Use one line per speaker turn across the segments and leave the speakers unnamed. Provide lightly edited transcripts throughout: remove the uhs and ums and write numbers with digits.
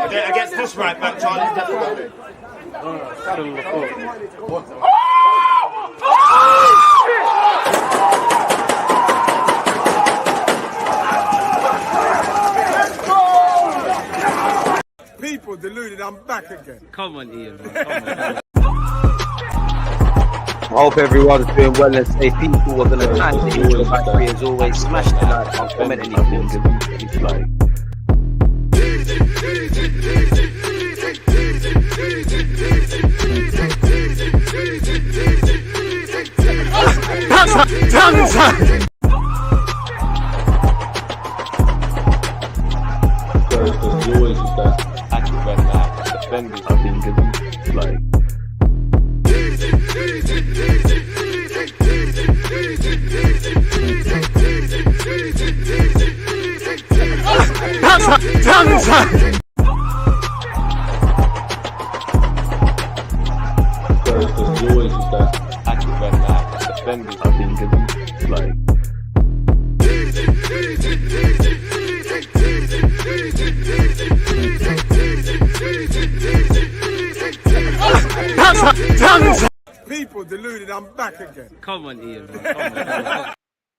Against this right back, Charlie.
People deluded, I'm back again.
Come on, Ian. Come on.
I hope everyone's doing well and safe. People are gonna try to enjoy my free as always. Smash the like, can't comment anything. It's like
Because you always use that active red line defenders. I think it's like. Because you always use that active red line defenders. I think it's like.
People deluded, I'm back again.
Come on, Ian. Come on.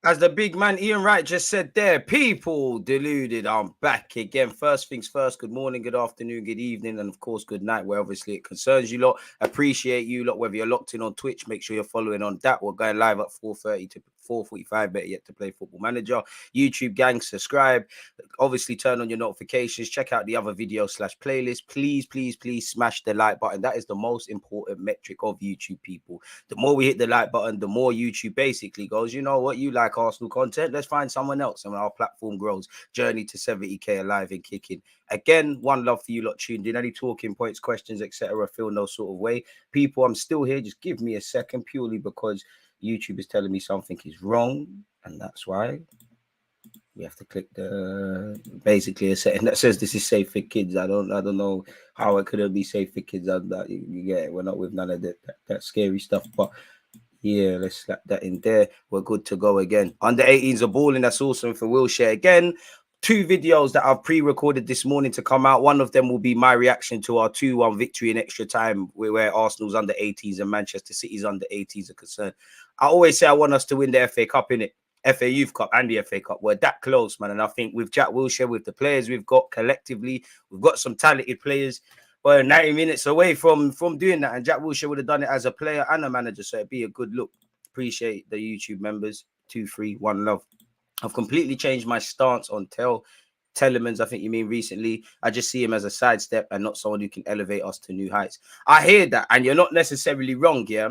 as the big man Ian Wright just said there, people deluded. I'm back again. First things first, good morning, good afternoon, good evening, and of course, good night, where obviously it concerns you lot. Appreciate you lot, whether you're locked in on Twitch, make sure you're following on that. We're going live at 4:30 to 4:45, better yet, to play Football Manager. YouTube gang, subscribe. Obviously, turn on your notifications. Check out the other video/playlist. Please smash the like button. That is the most important metric of YouTube, people. The more we hit the like button, the more YouTube basically goes, you know what, you like Arsenal content, let's find someone else. And our platform grows. Journey to 70k alive and kicking. Again, one love for you lot tuned in. Any talking points, questions, etc., feel no sort of way. People, I'm still here. Just give me a second, purely because YouTube is telling me something is wrong, and that's why we have to click the basically a setting that says this is safe for kids. I don't know how it could be safe for kids. That you get it. We're not with none of that scary stuff, but yeah, let's slap that in there. We're good to go again. Under 18s are balling. That's awesome for Wilshere again. 2 videos that I've pre-recorded this morning to come out. One of them will be my reaction to our 2-1 victory in extra time, where Arsenal's under 18s and Manchester City's under 18s are concerned. I always say I want us to win the FA Cup, innit? FA Youth Cup and the FA Cup. We're that close, man. And I think with Jack Wilshere, with the players we've got collectively, we've got some talented players. We're 90 minutes away from doing that. And Jack Wilshere would have done it as a player and a manager. So it'd be a good look. Appreciate the YouTube members. 2, 3, 1 love. I've completely changed my stance on TIELEMANS, I think you mean recently. I just see him as a sidestep and not someone who can elevate us to new heights. I hear that, and you're not necessarily wrong, yeah?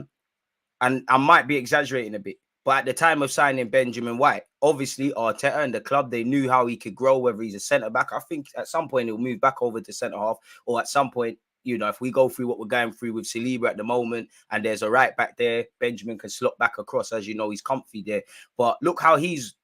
And I might be exaggerating a bit. But at the time of signing Benjamin White, obviously Arteta and the club, they knew how he could grow, whether he's a centre-back. I think at some point he'll move back over to centre-half, or at some point, you know, if we go through what we're going through with Saliba at the moment, and there's a right back there, Benjamin can slot back across. As you know, he's comfy there. But look how he's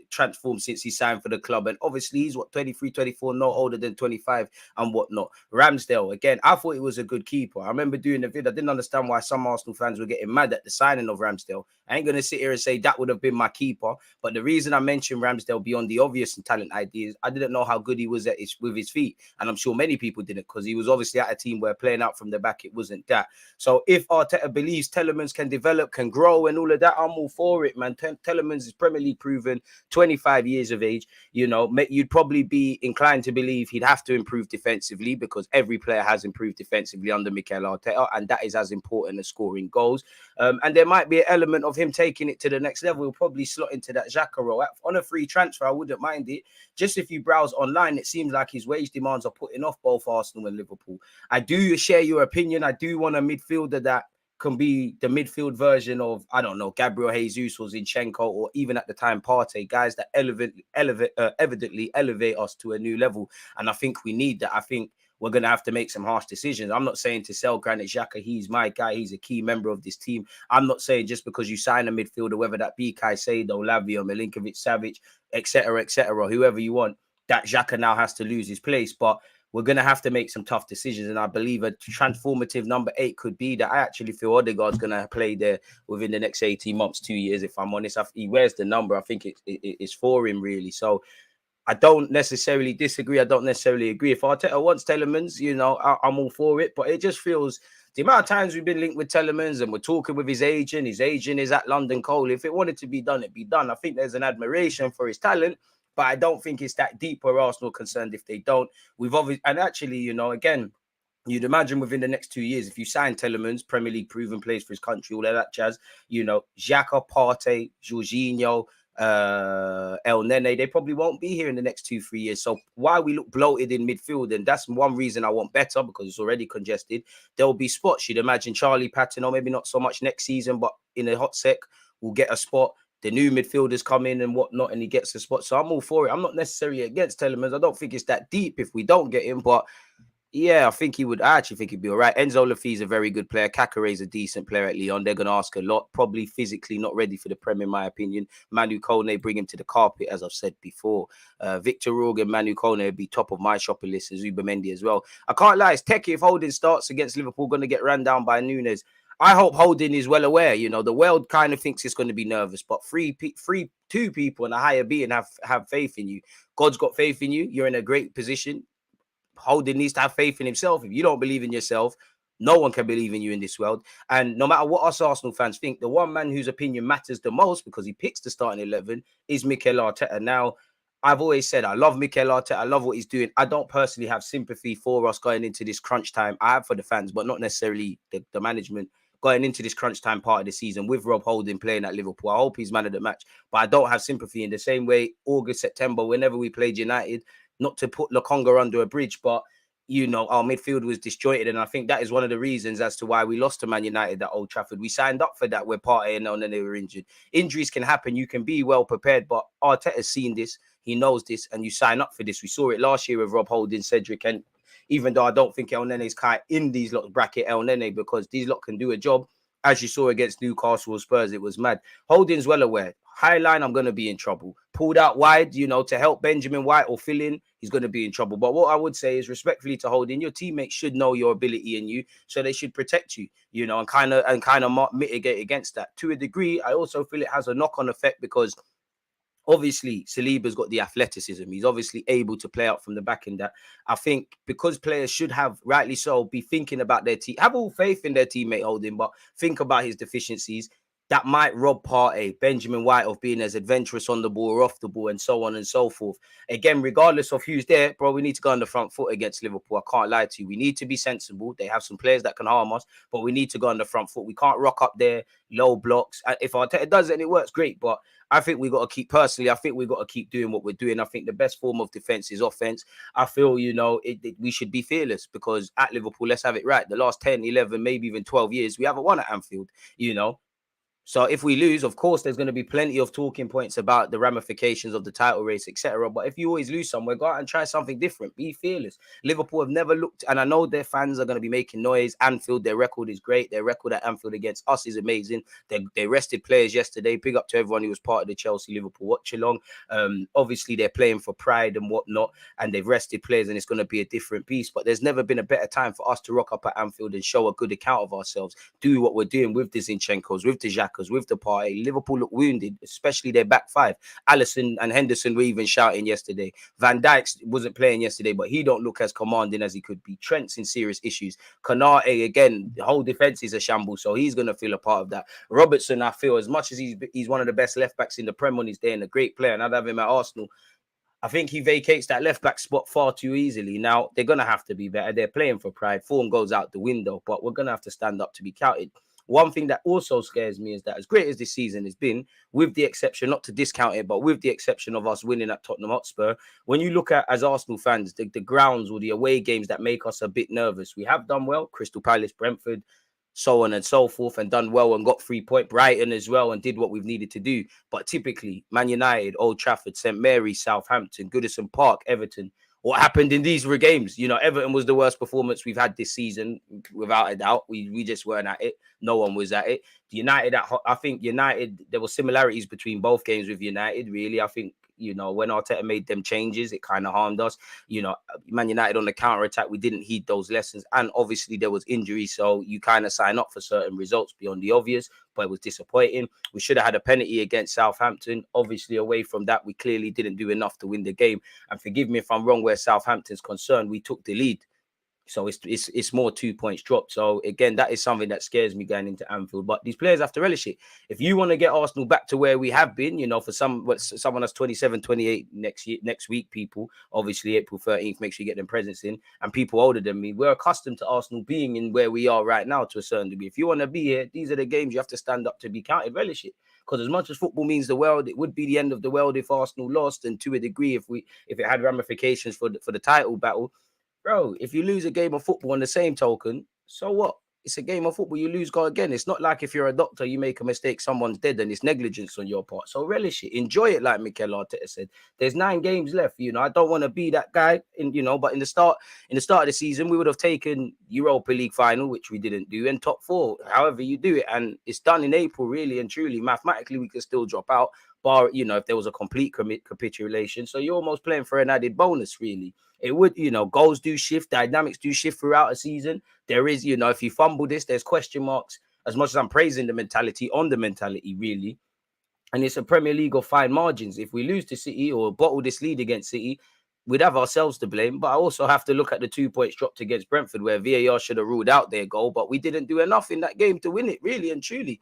transformed since he signed for the club, and obviously he's 23, 24, no older than 25 and whatnot. Ramsdale, again, I thought he was a good keeper. I remember doing the video. I didn't understand why some Arsenal fans were getting mad at the signing of Ramsdale. I ain't gonna sit here and say that would have been my keeper, but the reason I mentioned Ramsdale beyond the obvious and talent ideas, I didn't know how good he was with his feet, and I'm sure many people didn't, because he was obviously at a team where playing out from the back, it wasn't that. So if Arteta believes TIELEMANS can develop, can grow, and all of that, I'm all for it, man. TIELEMANS is Premier League proven, 25 years of age. You know, you'd probably be inclined to believe he'd have to improve defensively, because every player has improved defensively under Mikel Arteta, and that is as important as scoring goals. And there might be an element of him taking it to the next level. He'll probably slot into that Xhaka role. On a free transfer, I wouldn't mind it. Just if you browse online, it seems like his wage demands are putting off both Arsenal and Liverpool. I do share your opinion. I do want a midfielder that can be the midfield version of, I don't know, Gabriel Jesus or Zinchenko, or even at the time Partey, guys that evidently elevate us to a new level. And I think we need that. I think we're going to have to make some harsh decisions. I'm not saying to sell Granit Xhaka. He's my guy. He's a key member of this team. I'm not saying just because you sign a midfielder, whether that be Caicedo, Lavia, Milinković-Savić, etc., whoever you want, that Xhaka now has to lose his place. But we're going to have to make some tough decisions. And I believe a transformative number 8 could be that. I actually feel Odegaard's going to play there within the next 18 months, 2 years, if I'm honest. He wears the number. I think it's for him, really. So I don't necessarily disagree. I don't necessarily agree. If Arteta wants Telemans, you know, I'm all for it. But it just feels the amount of times we've been linked with Telemans and we're talking with his agent. His agent is at London Cole. If it wanted to be done, it'd be done. I think there's an admiration for his talent, but I don't think it's that deep where Arsenal concerned if they don't. We've obviously, and actually, you know, again, you'd imagine within the next 2 years, if you sign Telemans, Premier League proven plays for his country, all of that jazz, you know, Xhaka, Partey, Jorginho, El Nene, they probably won't be here in the next 2-3 years. So while we look bloated in midfield, and that's one reason I want better because it's already congested, there'll be spots. You'd imagine Charlie Patton, or maybe not so much next season, but in a hot sec, will get a spot. The new midfielders come in and whatnot, and he gets a spot. So I'm all for it. I'm not necessarily against Telemans. I don't think it's that deep if we don't get him, but yeah, I think he would. I actually think he'd be all right. Enzo Lafi's a very good player. Kakere's a decent player at Lyon. They're going to ask a lot. Probably physically not ready for the Prem, in my opinion. Manu Kone, bring him to the carpet, as I've said before. Victor Rogan, Manu Kone would be top of my shopping list, as Zuba Mendy as well. I can't lie. It's techie if Holding starts against Liverpool, going to get ran down by Nunes. I hope Holding is well aware. You know, the world kind of thinks it's going to be nervous, but two people and a higher being have faith in you. God's got faith in you. You're in a great position. Holding needs to have faith in himself. If you don't believe in yourself, no one can believe in you in this world. And no matter what us Arsenal fans think, the one man whose opinion matters the most, because he picks the starting 11, is Mikel Arteta. Now, I've always said I love Mikel Arteta. I love what he's doing. I don't personally have sympathy for us going into this crunch time. I have for the fans, but not necessarily the management going into this crunch time part of the season with Rob Holding playing at Liverpool. I hope he's man of the match, but I don't have sympathy in the same way August, September, whenever we played United. Not to put Lokonga under a bridge, but, you know, our midfield was disjointed. And I think that is one of the reasons as to why we lost to Man United at Old Trafford. We signed up for that where Partey and then they were injured. Injuries can happen. You can be well prepared, but Arteta's seen this. He knows this, and you sign up for this. We saw it last year with Rob Holding, Cedric, and even though I don't think El Nene's quite in these lots bracket El Nene, because these lot can do a job. As you saw against Newcastle Spurs, it was mad. Holding's well aware. High line, I'm going to be in trouble. Pulled out wide, you know, to help Benjamin White or fill in, he's going to be in trouble. But what I would say is, respectfully to Holding, your teammates should know your ability in you, so they should protect you, you know, and kind of mitigate against that. To a degree, I also feel it has a knock-on effect because obviously Saliba's got the athleticism. He's obviously able to play out from the back in that. I think because players should have, rightly so, be thinking about their team, have all faith in their teammate Holding, but think about his deficiencies. That might rob Partey, Benjamin White of being as adventurous on the ball or off the ball and so on and so forth. Again, regardless of who's there, bro, we need to go on the front foot against Liverpool. I can't lie to you. We need to be sensible. They have some players that can harm us, but we need to go on the front foot. We can't rock up there, low blocks. If Arteta does it and it works, great. But I think we got to keep, personally, I think we got to keep doing what we're doing. I think the best form of defense is offense. I feel, you know, we should be fearless because at Liverpool, let's have it right. The last 10, 11, maybe even 12 years, we haven't won at Anfield, you know. So if we lose, of course, there's going to be plenty of talking points about the ramifications of the title race, etc. But if you always lose somewhere, go out and try something different. Be fearless. Liverpool have never looked, and I know their fans are going to be making noise. Anfield, their record is great. Their record at Anfield against us is amazing. They rested players yesterday. Big up to everyone who was part of the Chelsea-Liverpool watch-along. Obviously, they're playing for pride and whatnot, and they've rested players, and it's going to be a different beast. But there's never been a better time for us to rock up at Anfield and show a good account of ourselves. Do what we're doing with the Zinchenko's, with the Xhakas, with the party. Liverpool look wounded, especially their back five. Alisson and Henderson were even shouting yesterday. Van Dijk wasn't playing yesterday, but he don't look as commanding as he could be. Trent's in serious issues. Konate, again, the whole defense is a shambles, so he's going to feel a part of that. Robertson, I feel, as much as he's one of the best left backs in the Prem on his day and a great player, and I'd have him at Arsenal, I think he vacates that left-back spot far too easily. Now, they're going to have to be better. They're playing for pride. Form goes out the window, but we're going to have to stand up to be counted. One thing that also scares me is that as great as this season has been, with the exception, not to discount it, but with the exception of us winning at Tottenham Hotspur, when you look at, as Arsenal fans, the grounds or the away games that make us a bit nervous, we have done well. Crystal Palace, Brentford, so on and so forth, and done well and got 3 points. Brighton as well, and did what we've needed to do. But typically, Man United, Old Trafford, St Mary's, Southampton, Goodison Park, Everton. What happened in these games? You know, Everton was the worst performance we've had this season, without a doubt. We just weren't at it. No one was at it. United, I think United, there were similarities between both games with United, really. I think You know, when Arteta made them changes, it kind of harmed us. You know, Man United on the counter-attack, we didn't heed those lessons. And obviously there was injury, so you kind of sign up for certain results beyond the obvious, but it was disappointing. We should have had a penalty against Southampton. Obviously, away from that, we clearly didn't do enough to win the game. And forgive me if I'm wrong where Southampton's concerned, we took the lead. So it's more 2 points dropped. So again, that is something that scares me going into Anfield. But these players have to relish it. If you want to get Arsenal back to where we have been, you know, for someone that's 27, 28 next week, people, obviously April 13th, make sure you get them presents in. And people older than me, we're accustomed to Arsenal being in where we are right now to a certain degree. If you want to be here, these are the games you have to stand up to be counted. Relish it. Because as much as football means the world, it would be the end of the world if Arsenal lost, and to a degree, if it had ramifications for the title battle. Bro, if you lose a game of football on the same token, so what? It's a game of football. You lose, go again. It's not like if you're a doctor, you make a mistake, someone's dead, and it's negligence on your part. So relish it. Enjoy it, like Mikel Arteta said. There's 9 games left. You know, I don't want to be that guy, but in the start of the season, we would have taken Europa League final, which we didn't do, and top 4, however you do it. And it's done in April, really and truly. Mathematically, we could still drop out, bar, if there was a complete capitulation. So you're almost playing for an added bonus, really. It would, goals do shift, dynamics do shift throughout a season. There is, if you fumble this, there's question marks. As much as I'm praising the mentality, really. And it's a Premier League of fine margins. If we lose to City or bottle this lead against City, we'd have ourselves to blame. But I also have to look at the 2 points dropped against Brentford, where VAR should have ruled out their goal, but we didn't do enough in that game to win it, really and truly.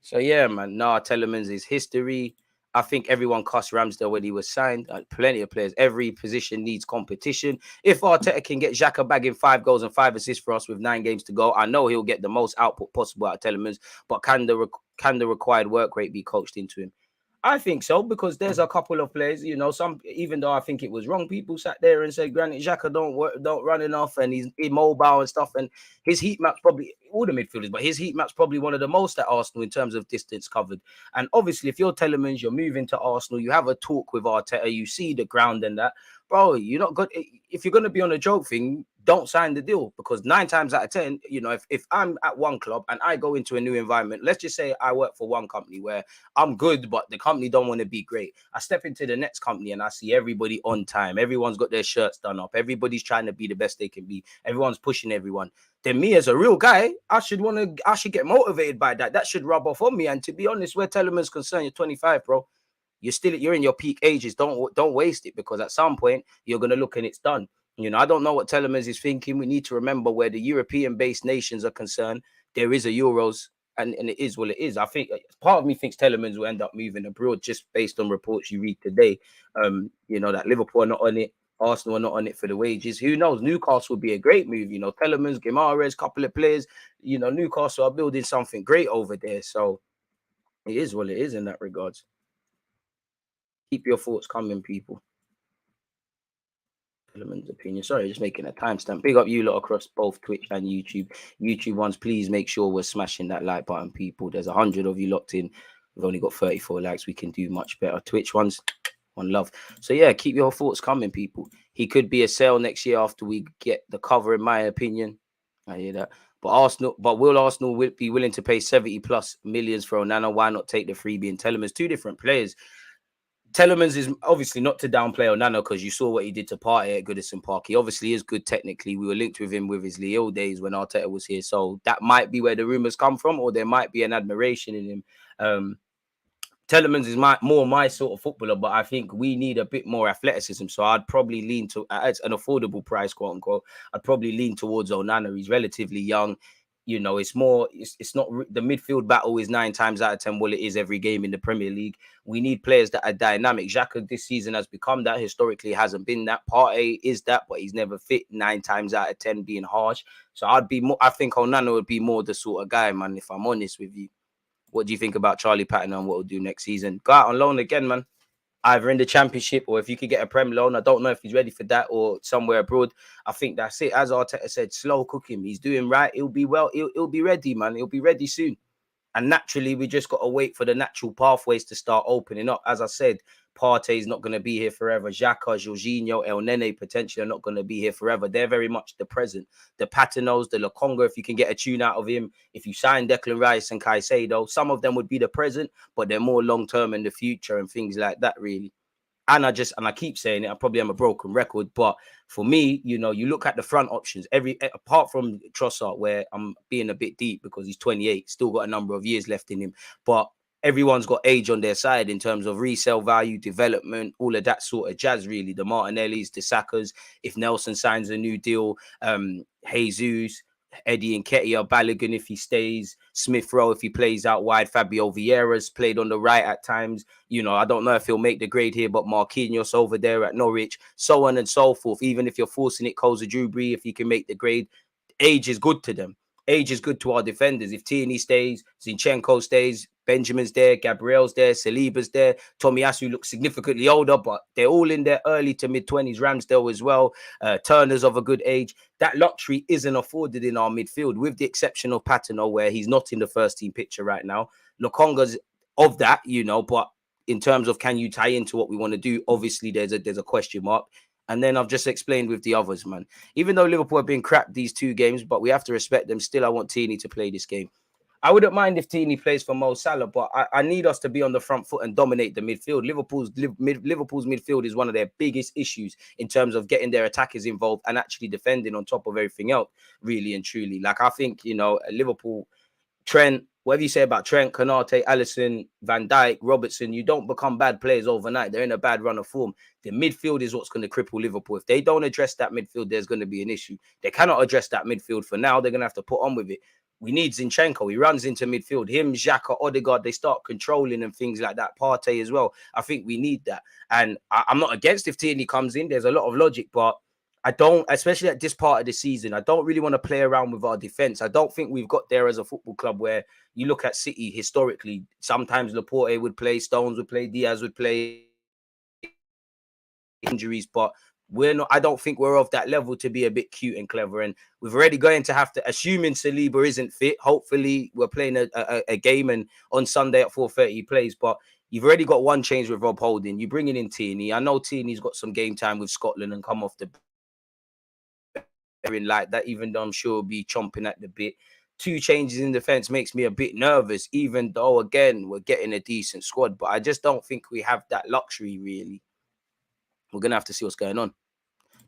So, yeah, man, Telemans is history. I think everyone cussed Ramsdale when he was signed. Plenty of players. Every position needs competition. If Arteta can get Xhaka bagging 5 goals and 5 assists for us with 9 games to go, I know he'll get the most output possible out of Telemans. But can the required work rate be coached into him? I think so, because there's a couple of players, some, even though I think it was wrong, people sat there and said, Granit Xhaka don't run enough and he's immobile and stuff. And his heat map's probably, all the midfielders, but his heat map's probably one of the most at Arsenal in terms of distance covered. And obviously, if you're Telemans, you're moving to Arsenal, you have a talk with Arteta, you see the ground and that, bro, you're not good. If you're going to be on a joke thing, don't sign the deal, because 9 times out of 10, if I'm at one club and I go into a new environment, let's just say I work for one company where I'm good, but the company don't want to be great. I step into the next company and I see everybody on time. Everyone's got their shirts done up. Everybody's trying to be the best they can be. Everyone's pushing everyone. Then me as a real guy, I should get motivated by that. That should rub off on me. And to be honest, where Telemans concerned, you're 25, bro. You're in your peak ages. Don't waste it, because at some point you're gonna look and it's done. I don't know what Telemans is thinking. We need to remember where the European-based nations are concerned. There is a Euros, and it is what it is. I think part of me thinks Telemans will end up moving abroad just based on reports you read today. That Liverpool are not on it, Arsenal are not on it for the wages. Who knows? Newcastle would be a great move. Telemans, Guimaraes, couple of players. Newcastle are building something great over there. So it is what it is in that regards. Keep your thoughts coming, people. Telemans' opinion. Sorry, just making a timestamp. Big up you lot across both Twitch and YouTube. YouTube ones, please make sure we're smashing that like button, people. There's 100 of you locked in. We've only got 34 likes. We can do much better. Twitch ones, one love. So yeah, keep your thoughts coming, people. He could be a sale next year after we get the cover, in my opinion. I hear that. But will Arsenal be willing to pay 70+ millions for Onana? Why not take the freebie and Telemans? 2 different players. Telemans is obviously not to downplay Onana, because you saw what he did to Partey at Goodison Park. He obviously is good technically. We were linked with him with his Lille days when Arteta was here. So that might be where the rumours come from, or there might be an admiration in him. Telemans is more my sort of footballer, but I think we need a bit more athleticism. So I'd probably lean to, at an affordable price, quote unquote, I'd probably lean towards Onana. He's relatively young. It's more, it's not, the midfield battle is 9 times out of 10 what it is every game in the Premier League. We need players that are dynamic. Xhaka this season has become that. Historically hasn't been that. Partey is that, but he's never fit 9 times out of 10, being harsh. So I think Onana would be more the sort of guy, man, if I'm honest with you. What do you think about Charlie Patton and what he'll do next season? Go out on loan again, man. Either in the Championship, or if you could get a Prem loan. I don't know if he's ready for that, or somewhere abroad. I think that's it. As Arteta said, slow cook him. He's doing right. He'll be ready, man. He'll be ready soon. And naturally, we just got to wait for the natural pathways to start opening up. As I said, Partey's not going to be here forever. Xhaka, Jorginho, El Nene potentially are not going to be here forever. They're very much the present. The Patinos, the Lokonga, if you can get a tune out of him, if you sign Declan Rice and Caicedo, some of them would be the present, but they're more long-term in the future and things like that, really. And I keep saying it, I probably am a broken record, but for me, you know, you look at the front options, apart from Trossard, where I'm being a bit deep because he's 28, still got a number of years left in him, but everyone's got age on their side in terms of resale value, development, all of that sort of jazz, really. The Martinellis, the Sakas, if Nelson signs a new deal, Jesus, Eddie Nketiah, Balogun if he stays, Smith Rowe if he plays out wide, Fabio Vieira's played on the right at times. You know, I don't know if he'll make the grade here, but Marquinhos over there at Norwich, so on and so forth. Even if you're forcing it, Koza Dewberry, if he can make the grade, age is good to them. Age is good to our defenders. If Tierney stays, Zinchenko stays, Benjamin's there, Gabriel's there, Saliba's there, Tomiyasu looks significantly older, but they're all in their early to mid-20s. Ramsdale as well. Turner's of a good age. That luxury isn't afforded in our midfield, with the exception of Patino, where he's not in the first team picture right now. Lokonga's of that, you know, but in terms of can you tie into what we want to do, obviously there's a question mark. And then I've just explained with the others, man. Even though Liverpool have been crap these 2 games, but we have to respect them. Still, I want Tierney to play this game. I wouldn't mind if Tierney plays for Mo Salah, but I need us to be on the front foot and dominate the midfield. Liverpool's midfield is one of their biggest issues in terms of getting their attackers involved and actually defending on top of everything else, really and truly. Like, I think, you know, Liverpool, Trent, whatever you say about Trent, Konate, Alisson, Van Dijk, Robertson, you don't become bad players overnight. They're in a bad run of form. The midfield is what's going to cripple Liverpool. If they don't address that midfield, there's going to be an issue. They cannot address that midfield for now. They're going to have to put on with it. We need Zinchenko. He runs into midfield. Him, Xhaka, Odegaard, they start controlling and things like that. Partey as well. I think we need that. And I'm not against if Tierney comes in. There's a lot of logic, but I don't, especially at this part of the season, I don't really want to play around with our defense. I don't think we've got there as a football club where you look at City historically. Sometimes Laporte would play, Stones would play, Diaz would play, injuries, but we're not. I don't think we're of that level to be a bit cute and clever. And we've already going to have to, assuming Saliba isn't fit, hopefully we're playing a game and on Sunday at 4:30 he plays, but you've already got one change with Rob Holding. You're bringing in Tierney. I know Tierney's got some game time with Scotland and come off the like that, even though I'm sure he'll be chomping at the bit. 2 changes in defense makes me a bit nervous, even though, again, we're getting a decent squad. But I just don't think we have that luxury, really. We're going to have to see what's going on.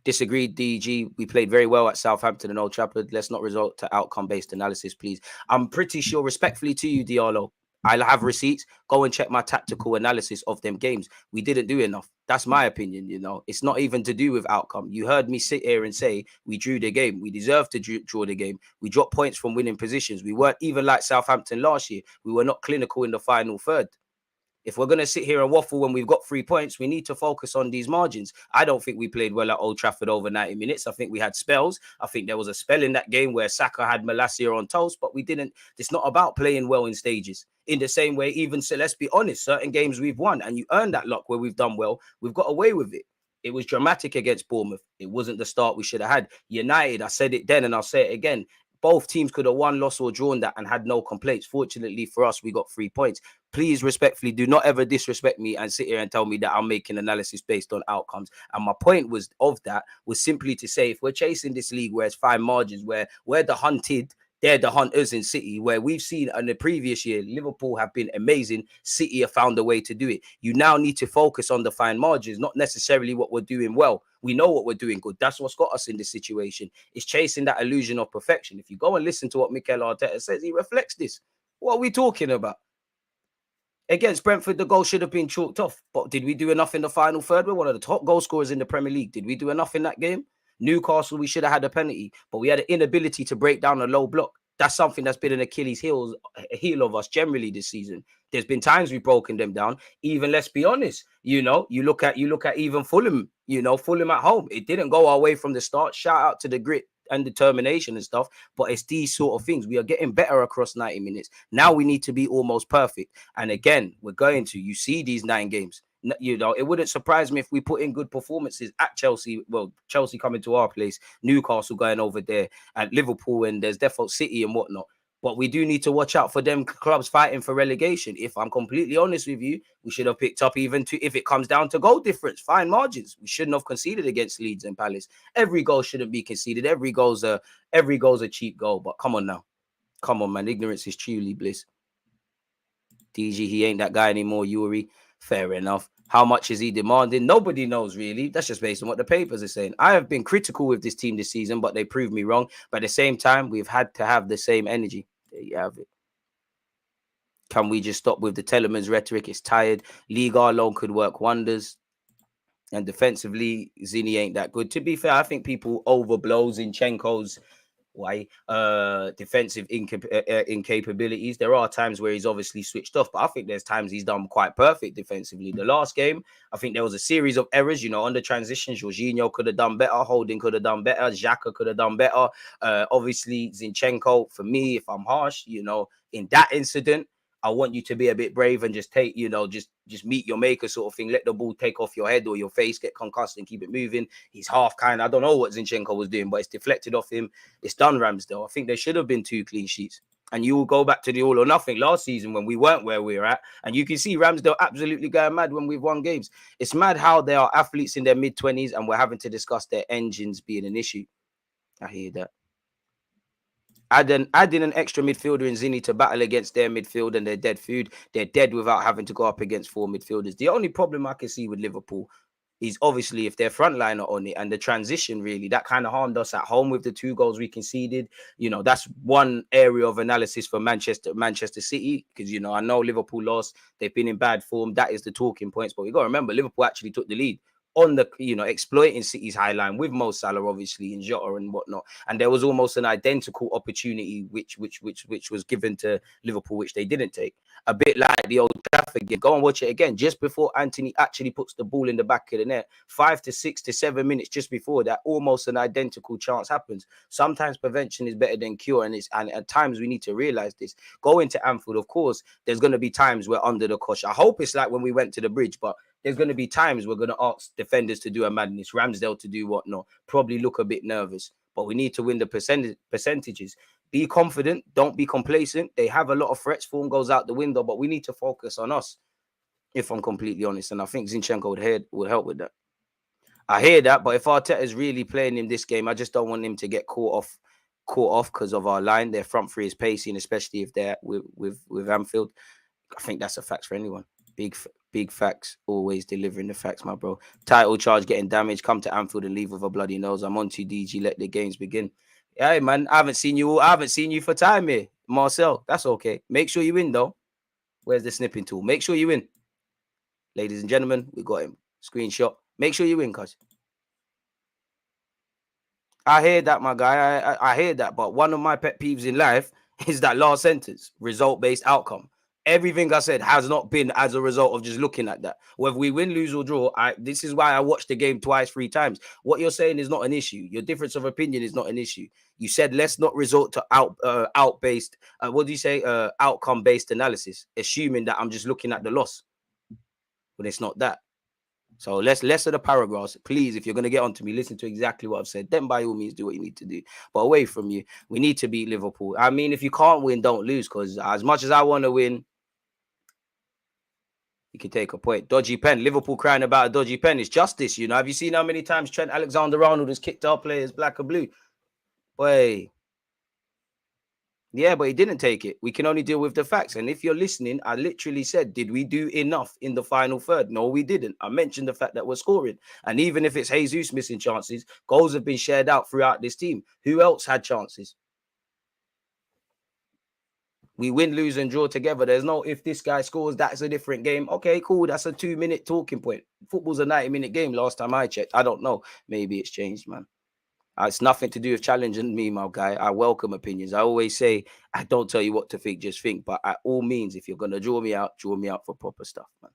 Disagreed, DG. We played very well at Southampton and Old Trafford. Let's not resort to outcome-based analysis, please. I'm pretty sure, respectfully to you, Diallo, I'll have receipts. Go and check my tactical analysis of them games. We didn't do enough. That's my opinion, you know. It's not even to do with outcome. You heard me sit here and say we drew the game. We deserved to draw the game. We dropped points from winning positions. We weren't even like Southampton last year. We were not clinical in the final third. If we're going to sit here and waffle when we've got 3 points, we need to focus on these margins. I don't think we played well at Old Trafford over 90 minutes. I think we had spells. I think there was a spell in that game where Saka had Malacia on toast, but we didn't. It's not about playing well in stages. In the same way, even so, let's be honest, certain games we've won and you earn that luck where we've done well. We've got away with it. It was dramatic against Bournemouth. It wasn't the start we should have had. United, I said it then and I'll say it again. Both teams could have won, lost, or drawn that and had no complaints. Fortunately for us, we got 3 points. Please, respectfully, do not ever disrespect me and sit here and tell me that I'm making analysis based on outcomes. And my point was simply to say, if we're chasing this league where it's fine margins, where we're the hunted, they're the hunters in City, where we've seen in the previous year, Liverpool have been amazing. City have found a way to do it. You now need to focus on the fine margins, not necessarily what we're doing well. We know what we're doing good. That's what's got us in this situation. It's chasing that illusion of perfection. If you go and listen to what Mikel Arteta says, he reflects this. What are we talking about? Against Brentford, the goal should have been chalked off. But did we do enough in the final third? We're one of the top goal scorers in the Premier League. Did we do enough in that game? Newcastle, we should have had a penalty, but we had an inability to break down a low block. That's something that's been an Achilles heel of us generally this season. There's been times we've broken them down. Even, let's be honest, you know, you look at even Fulham, you know, Fulham at home. It didn't go our way from the start. Shout out to the grit and determination and stuff. But it's these sort of things. We are getting better across 90 minutes. Now we need to be almost perfect. And again, you see these 9 games. You know, it wouldn't surprise me if we put in good performances at Chelsea. Well, Chelsea coming to our place, Newcastle going over there, and Liverpool, and there's definitely City and whatnot. But we do need to watch out for them clubs fighting for relegation. If I'm completely honest with you, we should have picked up even if it comes down to goal difference, fine margins. We shouldn't have conceded against Leeds and Palace. Every goal shouldn't be conceded. Every goal's a cheap goal. But come on now. Come on, man. Ignorance is truly bliss. DG, he ain't that guy anymore, Yuri. Fair enough. How much is he demanding? Nobody knows, really. That's just based on what the papers are saying. I have been critical with this team this season, but they proved me wrong. But at the same time, we've had to have the same energy. There you have it. Can we just stop with the Telemans rhetoric? It's tired. Liga alone could work wonders. And defensively, Zini ain't that good. To be fair, I think people overblow Zinchenko's defensive incapabilities. There are times where he's obviously switched off, but I think there's times he's done quite perfect defensively. The last game, I think there was a series of errors, you know, on the transition. Jorginho could have done better. Holding could have done better. Xhaka could have done better. Obviously, Zinchenko, for me, if I'm harsh, you know, in that incident, I want you to be a bit brave and just take, you know, just meet your maker sort of thing. Let the ball take off your head or your face, get concussed and keep it moving. He's half kind. I don't know what Zinchenko was doing, but it's deflected off him. It's done, Ramsdale. I think there should have been 2 clean sheets. And you will go back to the all or nothing last season when we weren't where we were at. And you can see Ramsdale absolutely going mad when we've won games. It's mad how there are athletes in their mid-20s and we're having to discuss their engines being an issue. I hear that. Adding an extra midfielder in Zini to battle against their midfield and their dead food. They're dead without having to go up against 4 midfielders. The only problem I can see with Liverpool is obviously if their front line are on it and the transition really, that kind of harmed us at home with the 2 goals we conceded. You know, that's one area of analysis for Manchester City because, you know, I know Liverpool lost. They've been in bad form. That is the talking points. But we got to remember, Liverpool actually took the lead on the, you know, exploiting City's high line with Mo Salah, obviously, and Jota and whatnot. And there was almost an identical opportunity which was given to Liverpool, which they didn't take. A bit like the Old Trafford game. Go and watch it again. Just before Antony actually puts the ball in the back of the net, 5 to 6 to 7 minutes just before that, almost an identical chance happens. Sometimes prevention is better than cure, and at times we need to realize this. Go into Anfield, of course, there's going to be times we're under the cosh. I hope it's like when we went to the bridge, but there's going to be times we're going to ask defenders to do a madness, Ramsdale to do whatnot, probably look a bit nervous. But we need to win the percentages. Be confident. Don't be complacent. They have a lot of threats. Form goes out the window, but we need to focus on us, if I'm completely honest. And I think Zinchenko would help with that. I hear that, but if Arteta is really playing in this game, I just don't want him to get caught off because of our line. Their front three is pacey, and especially if they're with Anfield. I think that's a fact for anyone. Big facts, always delivering the facts, my bro. Title charge getting damaged. Come to Anfield and leave with a bloody nose. I'm on to DG. Let the games begin. Hey, man, I haven't seen you for time here, Marcel. That's okay. Make sure you win, though. Where's the snipping tool? Make sure you win. Ladies and gentlemen, we got him. Screenshot. Make sure you win, cuz. I hear that, my guy. I hear that. But one of my pet peeves in life is that last sentence, result-based outcome. Everything I said has not been as a result of just looking at that. Whether we win, lose, or draw, this is why I watched the game 3 times. What you're saying is not an issue. Your difference of opinion is not an issue. You said let's not resort to outcome-based analysis, assuming that I'm just looking at the loss. But it's not that. So less of the paragraphs. Please, if you're going to get onto me, listen to exactly what I've said. Then by all means, do what you need to do. But away from you, we need to beat Liverpool. I mean, if you can't win, don't lose. Because as much as I want to win, you can take a point. Dodgy pen. Liverpool crying about a dodgy pen. It's justice, you know. Have you seen how many times Trent Alexander-Arnold has kicked our players black and blue? Boy. Yeah, but he didn't take it. We can only deal with the facts. And if you're listening, I literally said, did we do enough in the final third? No, we didn't. I mentioned the fact that we're scoring. And even if it's Jesus missing chances, goals have been shared out throughout this team. Who else had chances? We win, lose, and draw together. There's no if this guy scores, that's a different game. Okay, cool. That's a 2-minute talking point. Football's a 90-minute game last time I checked. I don't know. Maybe it's changed, man. It's nothing to do with challenging me, my guy. I welcome opinions. I always say, I don't tell you what to think, just think. But at all means, if you're going to draw me out for proper stuff, man.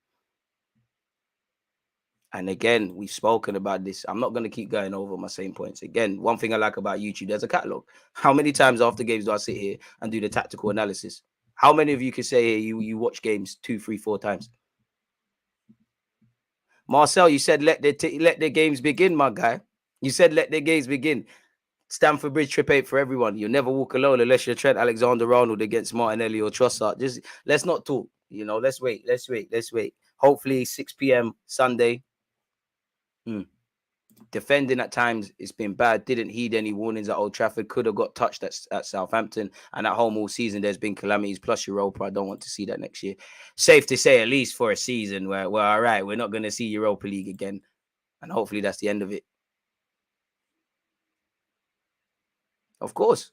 And again, we've spoken about this. I'm not going to keep going over my same points. Again, one thing I like about YouTube, there's a catalog. How many times after games do I sit here and do the tactical analysis? How many of you can say you watch games 2, 3, 4 times? Marcel, you said let the games begin, my guy. You said let the games begin. Stamford Bridge trip 8 for everyone. You'll never walk alone unless you're Trent Alexander-Arnold against Martinelli or Trossard. Just let's not talk. You know, let's wait. Hopefully 6 p.m. Sunday. Defending at times, it's been bad. Didn't heed any warnings at Old Trafford. Could have got touched at Southampton. And at home all season, there's been calamities plus Europa. I don't want to see that next year. Safe to say, at least for a season where we're all right, we're not going to see Europa League again. And hopefully that's the end of it. Of course,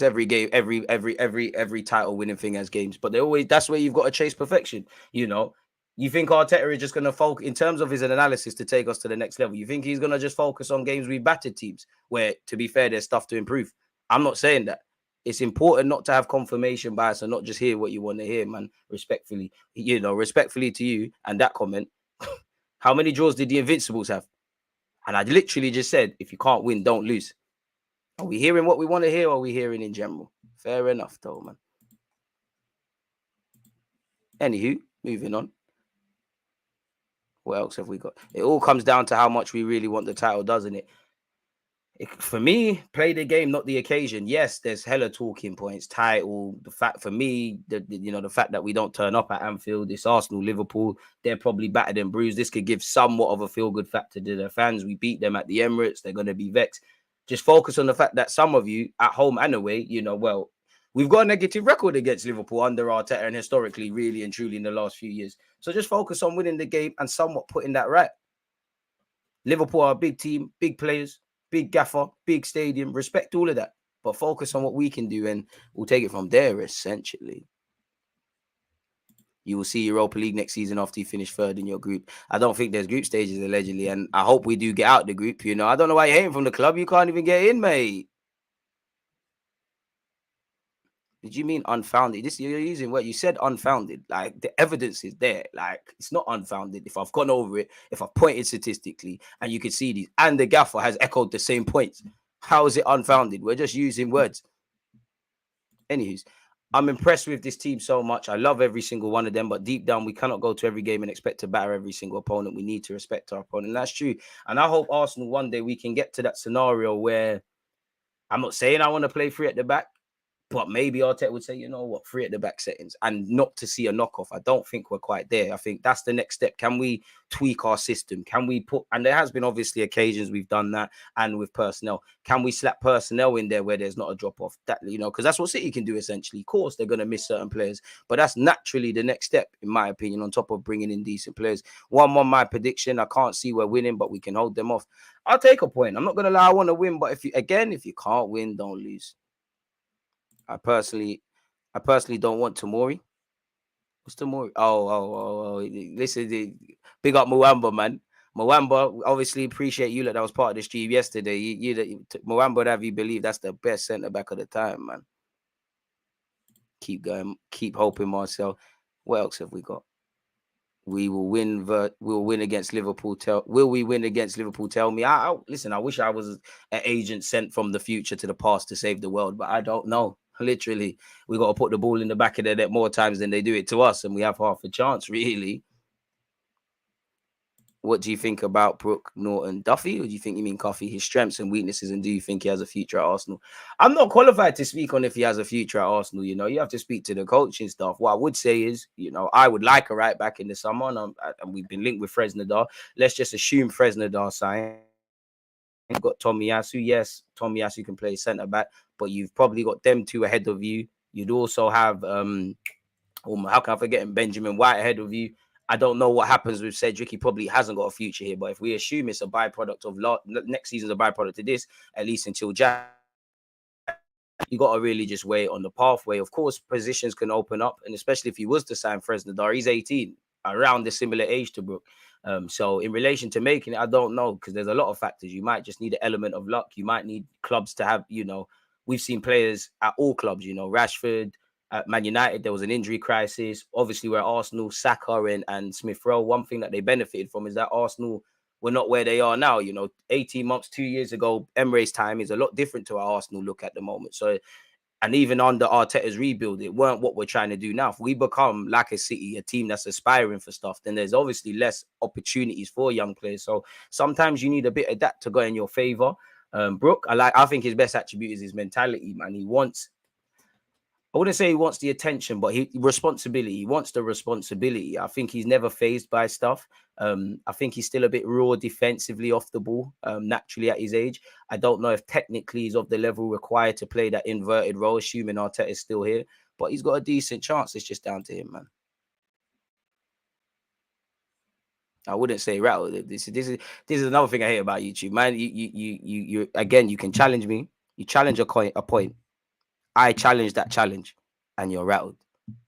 every game, every title winning thing has games, but that's where you've got to chase perfection. You know, you think Arteta is just going to focus in terms of his analysis to take us to the next level. You think he's going to just focus on games we battered teams where, to be fair, there's stuff to improve. I'm not saying that. It's important not to have confirmation bias and not just hear what you want to hear, man. Respectfully, respectfully to you and that comment. How many draws did the Invincibles have? And I literally just said, if you can't win, don't lose. Are we hearing what we want to hear, or are we hearing in general? Fair enough, though, man. Anywho, moving on. What else have we got? It all comes down to how much we really want the title, doesn't it? For me, play the game, not the occasion. Yes, there's hella talking points. Title, the fact for me, the fact that we don't turn up at Anfield, it's Arsenal, Liverpool, they're probably battered and bruised. This could give somewhat of a feel-good factor to their fans. We beat them at the Emirates. They're going to be vexed. Just focus on the fact that some of you at home and away, we've got a negative record against Liverpool under Arteta and historically, really and truly in the last few years. So just focus on winning the game and somewhat putting that right. Liverpool are a big team, big players, big gaffer, big stadium. Respect all of that. But focus on what we can do and we'll take it from there, essentially. You will see Europa League next season after you finish third in your group. I don't think there's group stages, allegedly, and I hope we do get out the group. I don't know why you're hating from the club. You can't even get in, mate. Did you mean unfounded? You're using what you said, unfounded. Like, the evidence is there. Like, it's not unfounded. If I've gone over it, if I've pointed statistically, and you can see these, and the gaffer has echoed the same points, how is it unfounded? We're just using words. Anyways, I'm impressed with this team so much. I love every single one of them, but deep down, we cannot go to every game and expect to batter every single opponent. We need to respect our opponent. And that's true. And I hope Arsenal one day we can get to that scenario where I'm not saying I want to play three at the back, but maybe Arteta would say, you know what, three at the back settings and not to see a knockoff. I don't think we're quite there. I think that's the next step. Can we tweak our system? Can we and there has been obviously occasions we've done that and with personnel. Can we slap personnel in there where there's not a drop off? That, because that's what City can do essentially. Of course, they're going to miss certain players, but that's naturally the next step, in my opinion, on top of bringing in decent players. 1-1, my prediction. I can't see we're winning, but we can hold them off. I'll take a point. I'm not going to lie, I want to win, but if you can't win, don't lose. I personally don't want Tomori. What's Tomori? Oh. Listen, big up Mwamba, man. Mwamba, obviously appreciate you that was part of the stream yesterday. Mwamba, would have you believe that's the best centre back of the time, man. Keep going, keep hoping, Marcel. What else have we got? We will win. We'll win against Liverpool. Will we win against Liverpool? Tell me. Listen. I wish I was an agent sent from the future to the past to save the world, but I don't know. Literally, we got to put the ball in the back of their net more times than they do it to us, and we have half a chance, really. What do you think about Brook Norton Duffy, or do you think you mean Coffee? His strengths and weaknesses, and do you think he has a future at Arsenal? I'm not qualified to speak on if he has a future at Arsenal. You have to speak to the coaching staff. What I would say is, I would like a right back in the summer, and we've been linked with Fresnedar. Let's just assume Fresnedar sign. You've got Tomiyasu. Yes, Tomiyasu can play centre back, but you've probably got them two ahead of you. You'd also have how can I forget him? Benjamin White ahead of you. I don't know what happens with Cedric. He probably hasn't got a future here, but if we assume it's a byproduct of next season's a byproduct of this, at least until January, you got to really just wait on the pathway. Of course, positions can open up, and especially if he was to sign Fresnedar, he's 18, around the similar age to Brook. So in relation to making it, I don't know, because there's a lot of factors. You might just need an element of luck. You might need clubs to have, we've seen players at all clubs, Rashford, at Man United, there was an injury crisis. Obviously, we're Arsenal, Saka and Smith Rowe. One thing that they benefited from is that Arsenal were not where they are now. 18 months, 2 years ago, Emirates time is a lot different to our Arsenal look at the moment. So, and even under Arteta's rebuild, it weren't what we're trying to do now. If we become like a City, a team that's aspiring for stuff, then there's obviously less opportunities for young players. So sometimes you need a bit of that to go in your favor. Brook, I think his best attribute is his mentality, man. He wants I wouldn't say he wants the attention, but responsibility. He wants the responsibility. I think he's never fazed by stuff. I think he's still a bit raw defensively off the ball, naturally at his age. I don't know if technically he's of the level required to play that inverted role, assuming Arteta is still here. But he's got a decent chance. It's just down to him, man. I wouldn't say rattled. This is another thing I hate about YouTube, man. You again, you can challenge me. You challenge a point. I challenge that challenge, and you're rattled.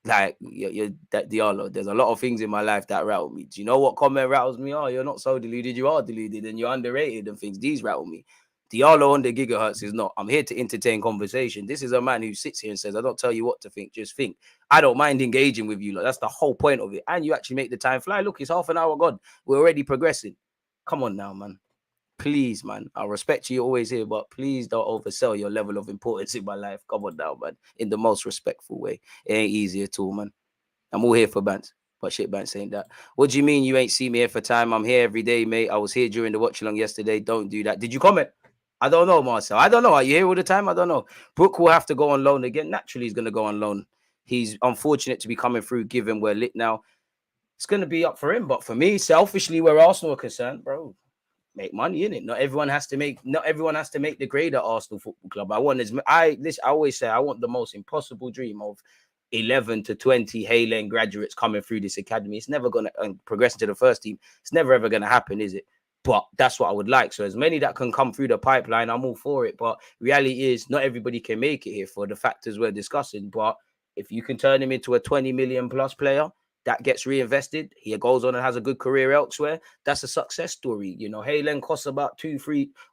Like you're that Diallo. There's a lot of things in my life that rattle me. Do you know what comment rattles me? Oh, you're not so deluded. You are deluded, and you're underrated, and things. These rattle me. Diallo on the gigahertz is not. I'm here to entertain conversation. This is a man who sits here and says, "I don't tell you what to think. Just think." I don't mind engaging with you. Like, that's the whole point of it. And you actually make the time fly. Look, it's half an hour gone. We're already progressing. Come on now, man. Please, man. I respect you always here, but please don't oversell your level of importance in my life. Come on now, man. In the most respectful way. It ain't easy at all, man. I'm all here for Bants. But shit, Bants ain't that. What do you mean you ain't see me here for time? I'm here every day, mate. I was here during the watch along yesterday. Don't do that. Did you comment? I don't know, Marcel. I don't know. Are you here all the time? I don't know. Brooke will have to go on loan again. Naturally, he's going to go on loan. He's unfortunate to be coming through, given we're lit now. It's going to be up for him. But for me, selfishly, where Arsenal are concerned, bro, make money in it. Not everyone has to make the grade at Arsenal Football Club. I always say I want the most impossible dream of 11 to 20 Halen graduates coming through this academy. It's never going to progress into the first team. It's never ever going to happen, is it? But that's what I would like. So as many that can come through the pipeline, I'm all for it. But reality is not everybody can make it here for the factors we're discussing. But if you can turn him into a 20 million plus player that gets reinvested, he goes on and has a good career elsewhere, that's a success story. You know, Halen costs about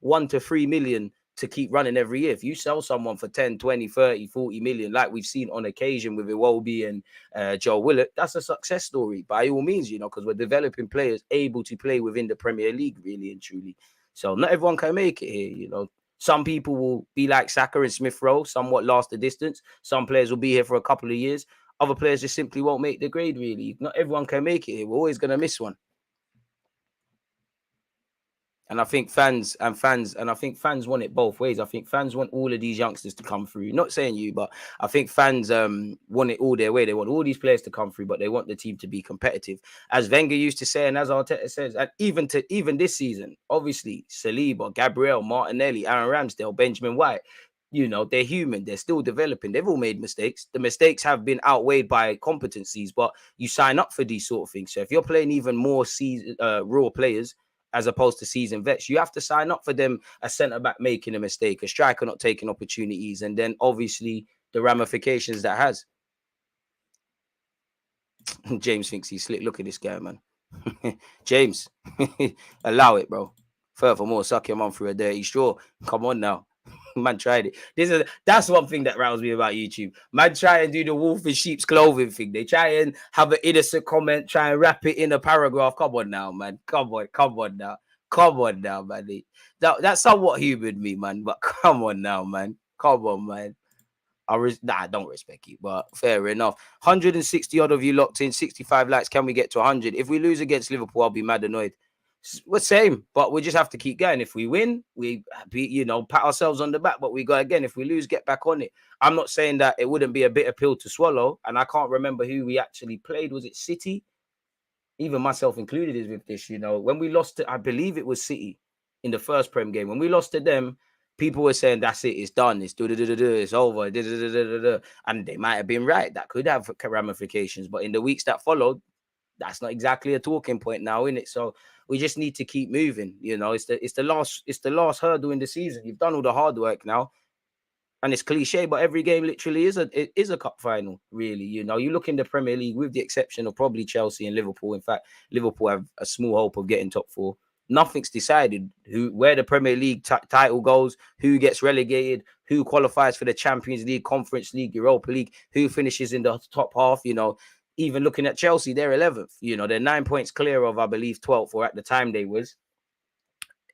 1 to 3 million to keep running every year. If you sell someone for 10, 20, 30, 40 million, like we've seen on occasion with Iwobi and Joe Willett, that's a success story by all means, you know, because we're developing players able to play within the Premier League, really and truly. So not everyone can make it here, you know. Some people will be like Saka and Smith Rowe, somewhat last the distance. Some players will be here for a couple of years. Other players just simply won't make the grade, really. Not everyone can make it here. We're always going to miss one. And I think fans want it both ways. I think fans want all of these youngsters to come through. Not saying you, but I think fans want it all their way. They want all these players to come through, but they want the team to be competitive. As Wenger used to say, and as Arteta says, and even this season, obviously, Saliba, Gabriel, Martinelli, Aaron Ramsdale, Benjamin White, you know, they're human. They're still developing. They've all made mistakes. The mistakes have been outweighed by competencies, but you sign up for these sort of things. So if you're playing even more raw players, as opposed to seasoned vets, you have to sign up for them, a centre-back making a mistake, a striker not taking opportunities, and then obviously the ramifications that has. James thinks he's slick. Look at this guy, man. James, allow it, bro. Furthermore, suck your mum through a dirty straw. Come on now. Man tried it. That's one thing that rattles me about YouTube. Man try and do the wolf in sheep's clothing thing. They try and have an innocent comment, try and wrap it in a paragraph. Come on now, man. Come on now, man. That somewhat humored me, man. But come on now, man. Come on, man. I don't respect you, but fair enough. 160 odd of you locked in, 65 likes. Can we get to 100? If we lose against Liverpool, I'll be mad annoyed. We're same, but we just have to keep going. If we win, we pat ourselves on the back, but we go again. If we lose, get back on it. I'm not saying that it wouldn't be a bitter pill to swallow, and I can't remember who we actually played. Was it City? Even myself included is with this, you know. When we lost to, I believe it was City in the first Prem game. When we lost to them, people were saying, that's it, it's done, it's it's over, and they might have been right. That could have ramifications, but in the weeks that followed, that's not exactly a talking point now, isn't it? So we just need to keep moving. You know, it's the last hurdle in the season. You've done all the hard work now, and it's cliche, but every game literally is a cup final. Really, you know, you look in the Premier League, with the exception of probably Chelsea and Liverpool. In fact, Liverpool have a small hope of getting top four. Nothing's decided where the Premier League title goes, who gets relegated, who qualifies for the Champions League, Conference League, Europa League, who finishes in the top half. You know. Even looking at Chelsea, they're 11th. You know, they're 9 points clear of, I believe, 12th, or at the time they was.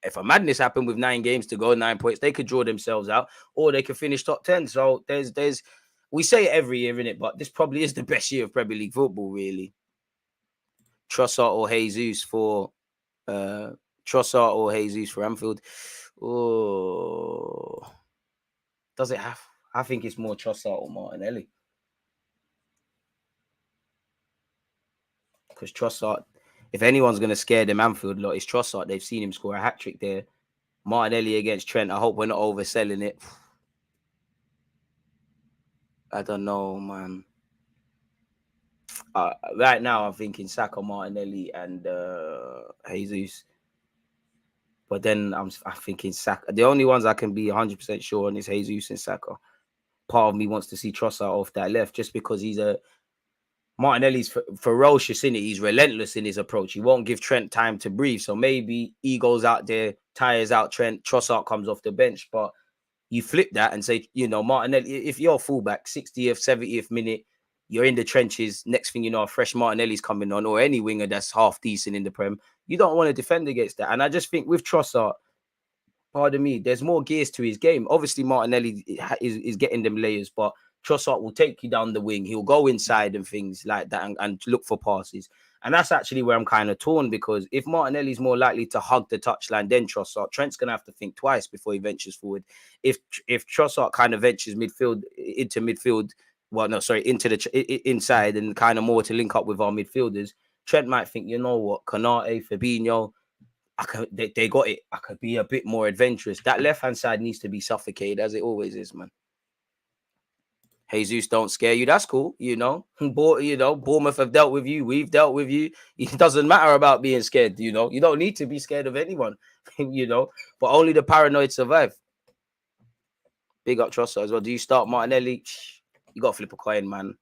If a madness happened with 9 games to go, 9 points, they could draw themselves out, or they could finish top 10. So we say it every year, innit? But this probably is the best year of Premier League football, really. Trossard or Jesus for Anfield. Oh, does it have? I think it's more Trossard or Martinelli. because Trossard, if anyone's going to scare them Anfield lot, it's Trossard. They've seen him score a hat-trick there. Martinelli against Trent. I hope we're not overselling it. I don't know, man. Right now, I'm thinking Saka, Martinelli, and Jesus. But then I'm thinking Saka. The only ones I can be 100% sure on is Jesus and Saka. Part of me wants to see Trossard off that left just because Martinelli's ferocious in it. He's relentless in his approach. He won't give Trent time to breathe. So maybe he goes out there, tires out Trent, Trossard comes off the bench. But you flip that and say, Martinelli, if you're fullback, 60th, 70th minute, you're in the trenches. Next thing you know, a fresh Martinelli's coming on, or any winger that's half decent in the Prem. You don't want to defend against that. And I just think with Trossard, pardon me, there's more gears to his game. Obviously, Martinelli is getting them layers, but Trossard will take you down the wing. He'll go inside and things like that and look for passes. And that's actually where I'm kind of torn, because if Martinelli's more likely to hug the touchline than Trossard, Trent's going to have to think twice before he ventures forward. If Trossard kind of ventures into midfield, into the inside and kind of more to link up with our midfielders, Trent might think, you know what, Konate, Fabinho, they got it. I could be a bit more adventurous. That left-hand side needs to be suffocated, as it always is, man. Jesus don't scare you. That's cool, Bournemouth have dealt with you. We've dealt with you. It doesn't matter about being scared, You don't need to be scared of anyone, But only the paranoid survive. Big up Trossard as well. Do you start Martinelli? You got to flip a coin, man.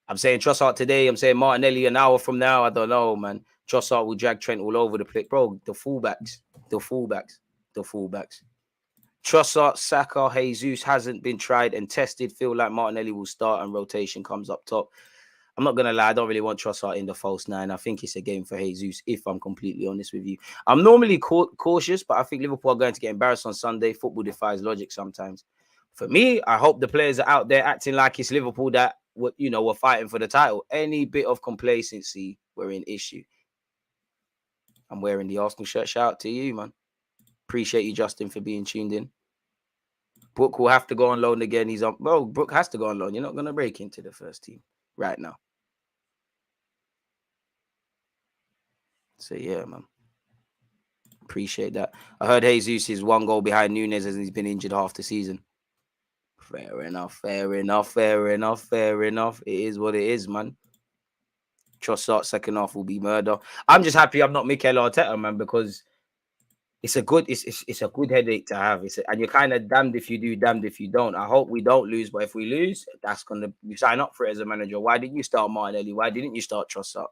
I'm saying Trossard today. I'm saying Martinelli an hour from now. I don't know, man. Trossard will drag Trent all over the place. Bro, the fullbacks. Trossard, Saka, Jesus hasn't been tried and tested. Feel like Martinelli will start and rotation comes up top. I'm not going to lie. I don't really want Trossard in the false nine. I think it's a game for Jesus, if I'm completely honest with you. I'm normally cautious, but I think Liverpool are going to get embarrassed on Sunday. Football defies logic sometimes. For me, I hope the players are out there acting like it's Liverpool that, we're fighting for the title. Any bit of complacency, we're in issue. I'm wearing the Arsenal shirt. Shout out to you, man. Appreciate you, Justin, for being tuned in. Brook will have to go on loan again. Brook has to go on loan. You're not going to break into the first team right now. So, yeah, man. Appreciate that. I heard Jesus is 1 goal behind Núñez as he's been injured half the season. Fair enough. It is what it is, man. Trossard second half will be murder. I'm just happy I'm not Mikel Arteta, man, because it's a good headache to have. And you're kind of damned if you do, damned if you don't. I hope we don't lose, but if we lose, you sign up for it as a manager. Why didn't you start Martinelli? Why didn't you start Trossard?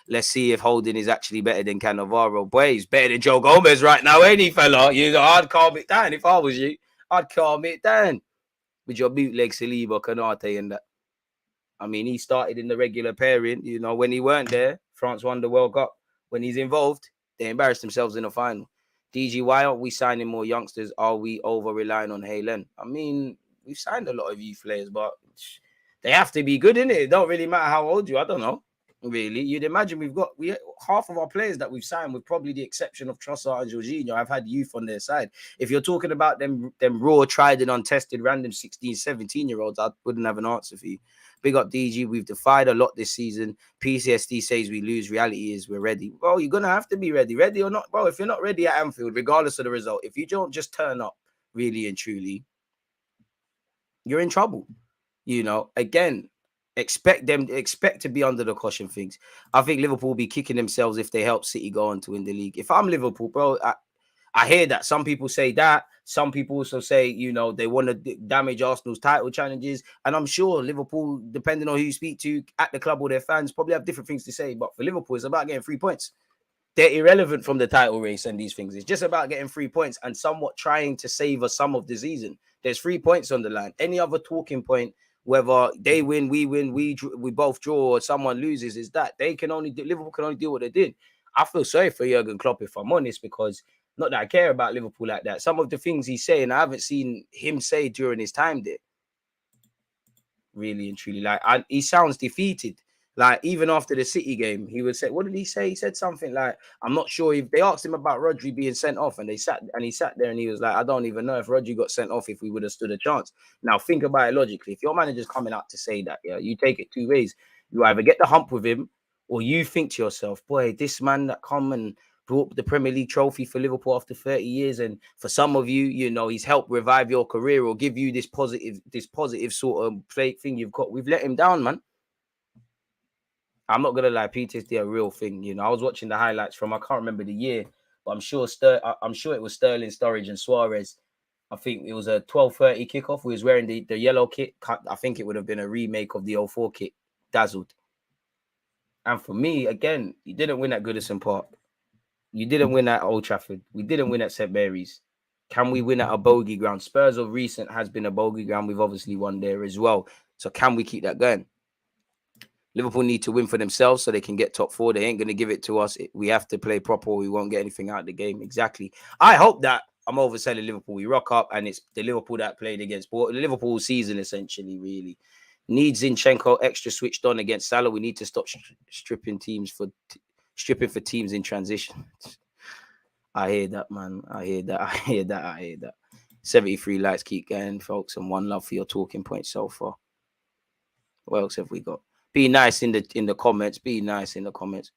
Let's see if Holding is actually better than Cannavaro. Boy, he's better than Joe Gomez right now, ain't he, fella? I'd calm it down if I was you. I'd calm it down with your bootleg Saliba, Konate and that. I mean, he started in the regular pairing. When he weren't there, France won the World Cup. When he's involved, they embarrassed themselves in the final. DG, why aren't we signing more youngsters? Are we over-relying on Haaland? I mean, we've signed a lot of youth players, but they have to be good, innit? It don't really matter how old you are. I don't know, really. You'd imagine half of our players that we've signed, with probably the exception of Trossard and Jorginho, have had youth on their side. If you're talking about them raw, tried and untested, random 16, 17-year-olds, I wouldn't have an answer for you. Big up DG. We've defied a lot this season. PCSD says we lose. Reality is we're ready. Bro, you're going to have to be ready. Ready or not, bro, if you're not ready at Anfield, regardless of the result, if you don't just turn up really and truly, you're in trouble. Again, expect to be under the caution things. I think Liverpool will be kicking themselves if they help City go on to win the league. If I'm Liverpool, bro, I hear that. Some people say that. Some people also say, they want to damage Arsenal's title challenges. And I'm sure Liverpool, depending on who you speak to at the club or their fans, probably have different things to say. But for Liverpool, it's about getting 3 points. They're irrelevant from the title race and these things. It's just about getting 3 points and somewhat trying to savor some of the season. There's 3 points on the line. Any other talking point, whether they win, we both draw, or someone loses, is that Liverpool can only do what they did. I feel sorry for Jurgen Klopp, if I'm honest, because not that I care about Liverpool like that. Some of the things he's saying, I haven't seen him say during his time there. Really and truly. He sounds defeated. Even after the City game, he would say, what did he say? He said something like, I'm not sure if they asked him about Rodri being sent off, and he sat there and he was like, I don't even know if Rodri got sent off if we would have stood a chance. Now, think about it logically. If your manager's coming out to say that, you take it two ways. You either get the hump with him, or you think to yourself, boy, this man that come and brought the Premier League trophy for Liverpool after 30 years, and for some of you, you know, he's helped revive your career or give you this positive sort of play thing you've got. We've let him down, man. I'm not gonna lie, PTSD a real thing. You know, I was watching the highlights from, I can't remember the year, but I'm sure it was Sterling, Sturridge, and Suarez. I think it was a 12:30 kickoff. We was wearing the yellow kit. I think it would have been a remake of the 04 kit, Dazzled. And for me, again, you didn't win at Goodison Park. You didn't win at Old Trafford. We didn't win at St. Mary's. Can we win at a bogey ground? Spurs of recent has been a bogey ground. We've obviously won there as well. So can we keep that going? Liverpool need to win for themselves so they can get top 4. They ain't going to give it to us. We have to play proper. We won't get anything out of the game. Exactly. I hope that I'm overselling Liverpool. We rock up and it's the Liverpool that played against the Liverpool season, essentially, really. Needs Zinchenko extra switched on against Salah. We need to stop stripping for teams in transition. I hear that, man. I hear that. 73 likes, keep going, folks, and 1 love for your talking points so far. What else have we got? Be nice in the comments. Be nice in the comments.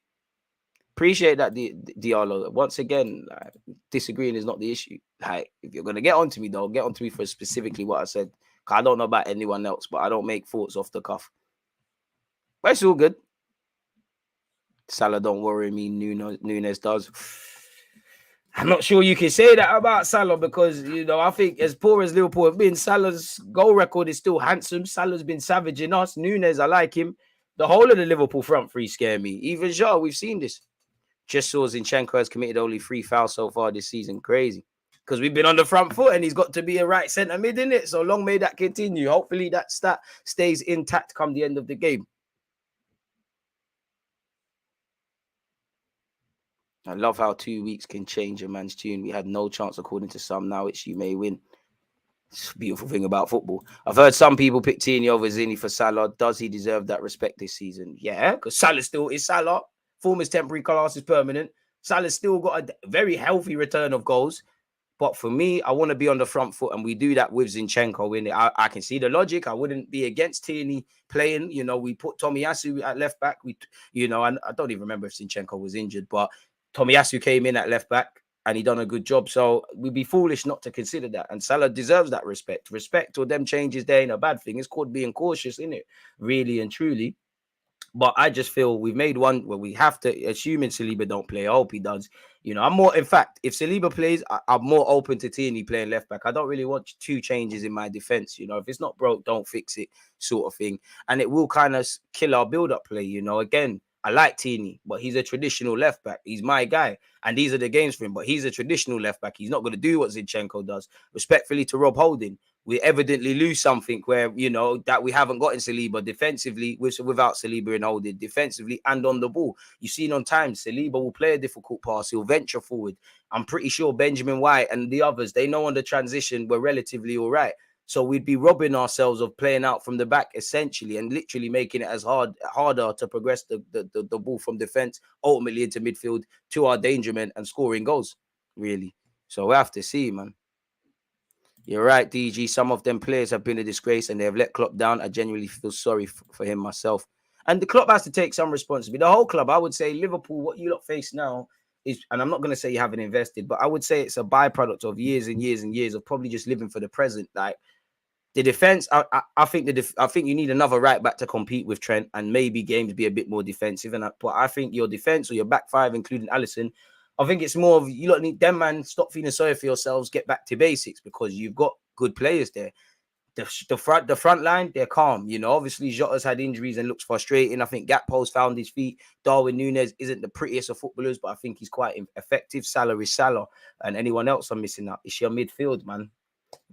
Appreciate that, Diallo. Once again, like, disagreeing is not the issue. Like, if you're gonna get onto me, though, get onto me for specifically what I said. I don't know about anyone else, but I don't make thoughts off the cuff. But it's all good. Salah don't worry me. Nunes does. I'm not sure you can say that about Salah because, you know, I think as poor as Liverpool have been, Salah's goal record is still handsome. Salah's been savaging us. Nunes, I like him. The whole of the Liverpool front three scare me. Even Shaw, we've seen this. Just saw Zinchenko has committed only 3 fouls so far this season. Crazy. Because we've been on the front foot and he's got to be a right centre mid, innit? So long may that continue. Hopefully that stat stays intact come the end of the game. I love how 2 weeks can change a man's tune. We had no chance according to some. Now it's you may win. It's a beautiful thing about football. I've heard some people pick Tierney over Zini for Salah. Does he deserve that respect this season? Yeah, because Salah still is Salah. Form is temporary, class is permanent. Salah's still got a very healthy return of goals. But for me, I want to be on the front foot, and we do that with Zinchenko in it. I can see the logic. I wouldn't be against Tierney playing. You know, we put Tomiyasu at left back. And I don't even remember if Zinchenko was injured, but Tomiyasu came in at left back and he done a good job. So we'd be foolish not to consider that. And Salah deserves that respect. Respect or them changes there ain't a bad thing. It's called being cautious, isn't it? Really and truly. But I just feel we've made one where we have to, assuming Saliba don't play, I hope he does. You know, I'm more, in fact, if Saliba plays, I'm more open to Tierney playing left back. I don't really want 2 changes in my defense. You know, if it's not broke, don't fix it sort of thing. And it will kind of kill our build-up play, you know. Again, I like Tierney, but he's a traditional left back. He's my guy. And these are the games for him, but he's a traditional left back. He's not going to do what Zinchenko does. Respectfully to Rob Holding, we evidently lose something where, you know, that we haven't got in Saliba defensively without Saliba and Holding, defensively and on the ball. You've seen on times, Saliba will play a difficult pass. He'll venture forward. I'm pretty sure Benjamin White and the others, they know on the transition we're relatively all right. So we'd be robbing ourselves of playing out from the back, essentially, and literally making it as harder to progress the ball from defense, ultimately into midfield to our danger men and scoring goals, really. So we have to see, man. You're right, DG. Some of them players have been a disgrace and they have let Klopp down. I genuinely feel sorry for him myself. And the club has to take some responsibility. The whole club, I would say, Liverpool, what you lot face now is, and I'm not going to say you haven't invested, but I would say it's a byproduct of years and years and years of probably just living for the present. Like, the defense, I think you need another right back to compete with Trent and maybe games be a bit more defensive. But I think your defense or your back five, including Alisson, I think it's more of you lot need them, man. Stop feeling sorry for yourselves. Get back to basics because you've got good players there. The front line, they're calm. You know, obviously Jota's had injuries and looks frustrating. I think Gakpo's found his feet. Darwin Núñez isn't the prettiest of footballers, but I think he's quite effective. Salah is Salah, and anyone else I'm missing out. It's your midfield, man.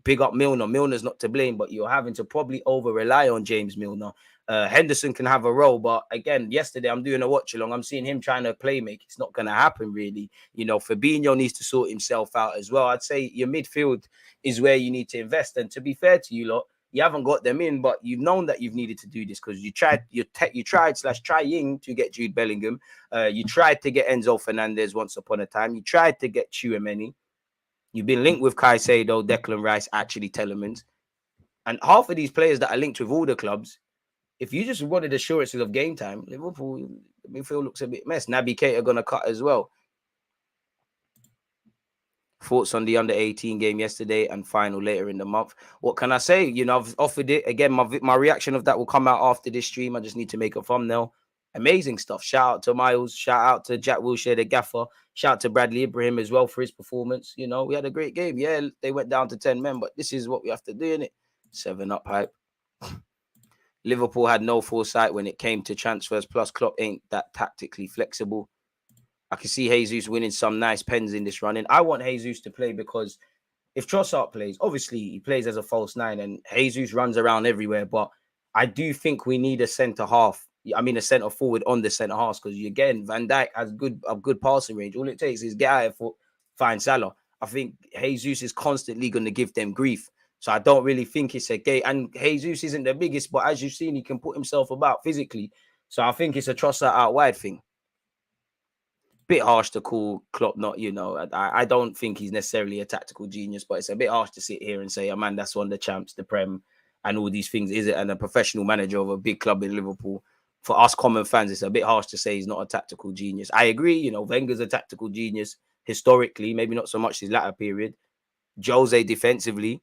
Big up Milner. Milner's not to blame, but you're having to probably over-rely on James Milner. Henderson can have a role, but again, yesterday I'm doing a watch-along. I'm seeing him trying to play make. It's not going to happen, really. You know, Fabinho needs to sort himself out as well. I'd say your midfield is where you need to invest. And to be fair to you lot, you haven't got them in, but you've known that you've needed to do this because you tried trying to get Jude Bellingham. You tried to get Enzo Fernandez once upon a time. You tried to get Tchouaméni. You've been linked with Caicedo, Declan Rice, actually Tielemans. And half of these players that are linked with all the clubs, if you just wanted assurances of game time, Liverpool midfield looks a bit mess. Naby Keita gonna cut as well. Thoughts on the under-18 game yesterday and final later in the month. What can I say? You know, I've offered it. Again, my reaction of that will come out after this stream. I just need to make a thumbnail. Amazing stuff. Shout out to Miles. Shout out to Jack Wilshere, the gaffer. Shout out to Bradley Ibrahim as well for his performance. You know, we had a great game. Yeah, they went down to 10 men, but this is what we have to do, innit? 7-up hype. Liverpool had no foresight when it came to transfers. Plus, Klopp ain't that tactically flexible. I can see Jesus winning some nice pens in this running. I want Jesus to play because if Trossard plays, obviously he plays as a false 9 and Jesus runs around everywhere. But I do think we need a centre half. I mean, a centre forward on the centre half because again, Van Dijk has a good passing range. All it takes is get out of foot, find Salah. I think Jesus is constantly going to give them grief. So I don't really think it's a gate. And Jesus isn't the biggest, but as you've seen, he can put himself about physically. So I think it's a Trossard out wide thing. Bit harsh to call Klopp not, you know, I don't think he's necessarily a tactical genius, but it's a bit harsh to sit here and say, oh man, that's one of the champs, the Prem, and all these things. Is it? And a professional manager of a big club in Liverpool. For us common fans, it's a bit harsh to say he's not a tactical genius. I agree, you know, Wenger's a tactical genius historically, maybe not so much his latter period. Jose defensively,